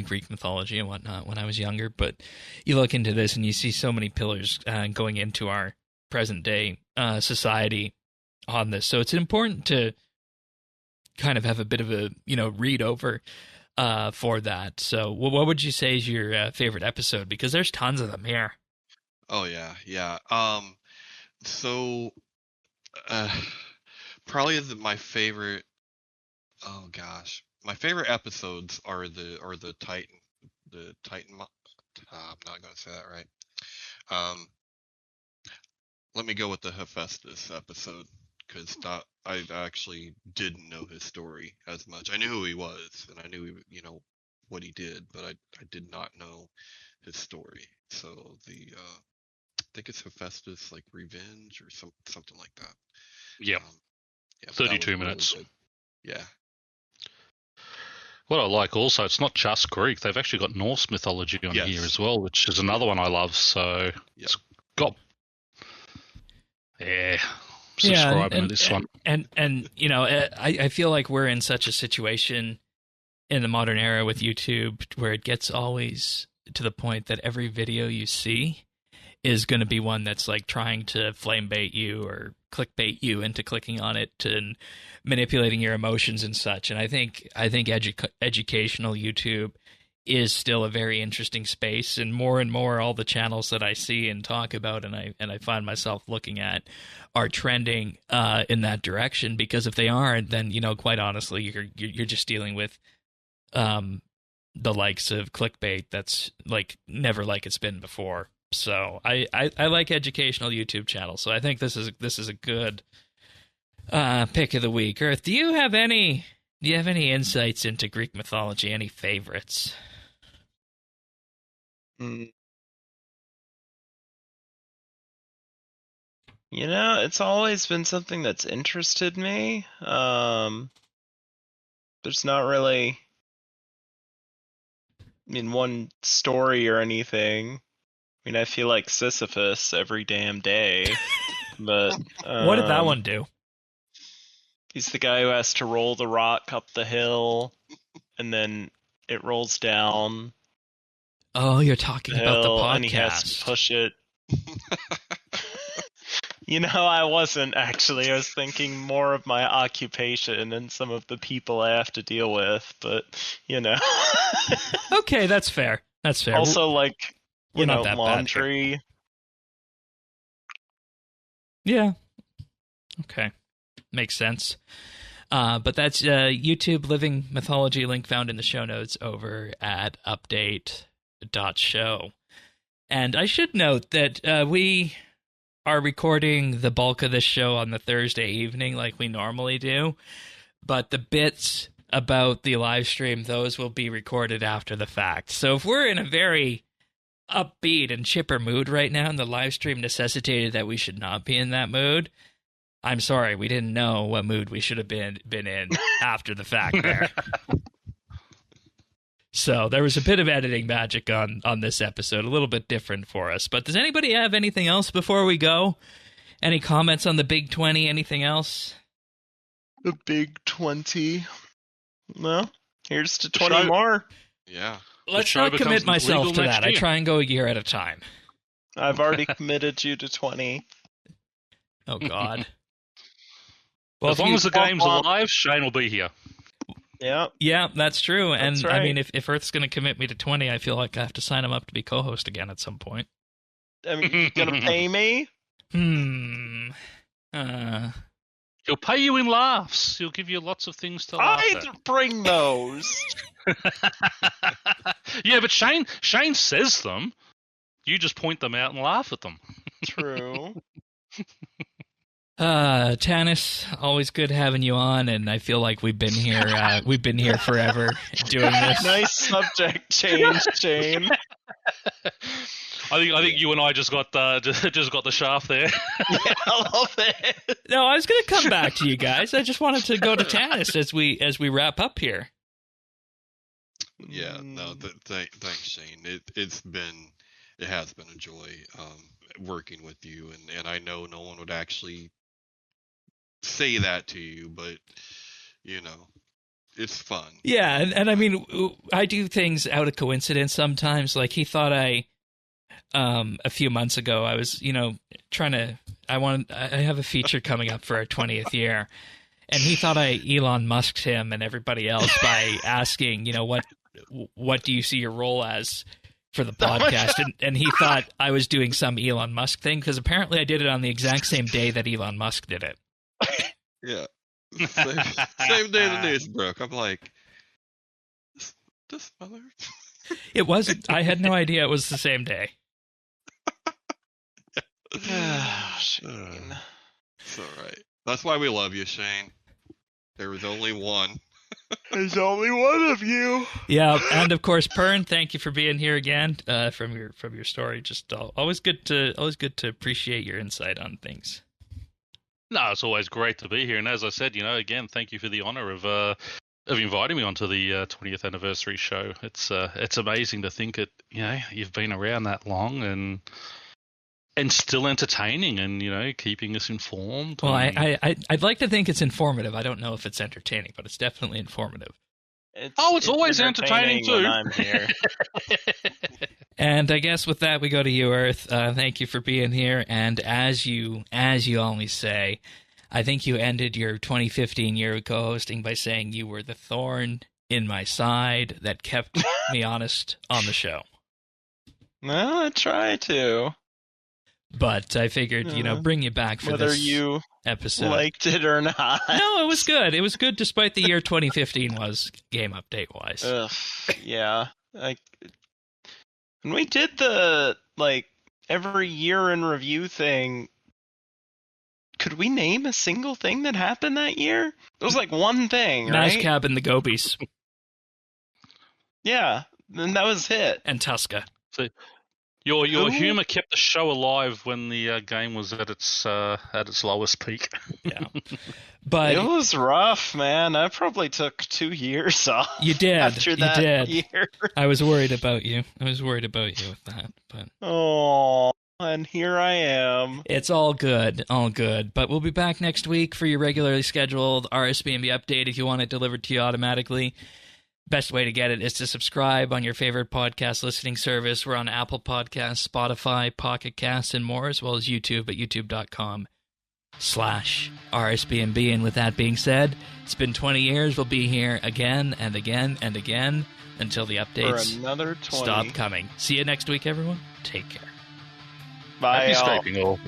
Greek mythology and whatnot when I was younger, but you look into this and you see so many pillars going into our present day society on this. So it's important to kind of have a bit of a, read over for that. So what would you say is your favorite episode? Because there's tons of them here. Oh yeah. So probably my favorite. Oh gosh, my favorite episodes are the Titan. I'm not gonna say that right. Let me go with the Hephaestus episode, because I actually didn't know his story as much. I knew who he was, and I knew what he did, but I did not know his story. So I think it's Hephaestus like Revenge or something like that. Yeah. Yeah, 32 minutes. Really yeah. What I like also, it's not just Greek. They've actually got Norse mythology on here as well, which is another one I love. So it's got... Yeah. Subscribing to this one. And I feel like we're in such a situation in the modern era with YouTube where it gets always to the point that every video you see is going to be one that's like trying to flame bait you or clickbait you into clicking on it and manipulating your emotions and such. And I think educational YouTube is still a very interesting space, and more all the channels that I see and talk about and I find myself looking at are trending in that direction, because if they aren't, then quite honestly you're just dealing with the likes of clickbait that's like never like it's been before. So I like educational YouTube channels. So I think this is a good pick of the week. Earth, do you have any insights into Greek mythology? Any favorites? It's always been something that's interested me. There's not really, one story or anything. I feel like Sisyphus every damn day. But what did that one do? He's the guy who has to roll the rock up the hill, and then it rolls down. Oh, you're talking about the podcast. And he has to push it. I wasn't actually. I was thinking more of my occupation and some of the people I have to deal with, but, Okay, that's fair. That's fair. Also, like, not that laundry. Bad. Yeah. Okay. Makes sense. But that's YouTube Living Mythology, link found in the show notes over at update.show. And I should note that we are recording the bulk of this show on the Thursday evening like we normally do, but the bits about the live stream, those will be recorded after the fact. So if we're in a very upbeat and chipper mood right now and the live stream necessitated that we should not be in that mood, I'm sorry, we didn't know what mood we should have been in after the fact there. So there was a bit of editing magic on this episode, a little bit different for us. But does anybody have anything else before we go? Any comments on the Big 20? Anything else? The Big 20. Well, here's to 20 more. Yeah. Let's not commit myself to that. I try and go a year at a time. I've already committed you to 20. Oh, God. Well, as long as the game's alive, Shane will be here. Yeah, that's true. And that's right. I mean, if Earth's going to commit me to 20, I feel like I have to sign him up to be co-host again at some point. I mean, you going to pay me? He'll pay you in laughs. He'll give you lots of things to laugh at. I'd bring those. Yeah, but Shane says them. You just point them out and laugh at them. True. Tanis, always good having you on, and I feel like we've been here forever doing this. Nice subject change, Shane. I think you and I just got the shaft there. Yeah, I love it. No, I was going to come back to you guys. I just wanted to go to Tanis as we wrap up here. Yeah, no, thanks, Shane. It has been a joy working with you, and I know no one would actually say that to you, but it's fun. Yeah, and I mean, I do things out of coincidence sometimes. Like, he thought a few months ago, I was, I have a feature coming up for our 20th year, and he thought I Elon Musked him and everybody else by asking, what do you see your role as for the podcast? And he thought I was doing some Elon Musk thing, because apparently I did it on the exact same day that Elon Musk did it. Yeah. Same day the news broke. I'm like, this mother. It wasn't. I had no idea it was the same day. Shane. It's all right. That's why we love you, Shane. There was only one. There's only one of you. Yeah, and of course, Pern, thank you for being here again. From your story, just always good to appreciate your insight on things. No, it's always great to be here, and as I said, again, thank you for the honor of inviting me onto the 20th anniversary show. It's amazing to think that you've been around that long and still entertaining and keeping us informed. Well, I'd like to think it's informative. I don't know if it's entertaining, but it's definitely informative. It's always entertaining too. When I'm here. And I guess with that, we go to you, Earth. Thank you for being here. And as you always say, I think you ended your 2015 year of co-hosting by saying you were the thorn in my side that kept me honest on the show. Well, I try to. But I figured, bring you back for whether this you episode. Liked it or not. No, it was good. It was good despite the year 2015 was, game update-wise. Yeah. When we did the, every year in review thing, could we name a single thing that happened that year? It was one thing, right? Nazcab and the Gobies. Yeah, and that was it. And Tuska. So your humor kept the show alive when the game was at its lowest peak. Yeah, but it was rough, man. I probably took 2 years off. You did. After that year. I was worried about you. with that. But and here I am. It's all good, But we'll be back next week for your regularly scheduled RSBANDB update if you want it delivered to you automatically. Best way to get it is to subscribe on your favorite podcast listening service. We're on Apple Podcasts, Spotify, Pocket Casts, and more, as well as YouTube at youtube.com/RSBANDB. And with that being said, it's been 20 years. We'll be here again and again and again until the updates for another 20. Stop coming. See you next week, everyone. Take care. Bye, Happy y'all. scraping all.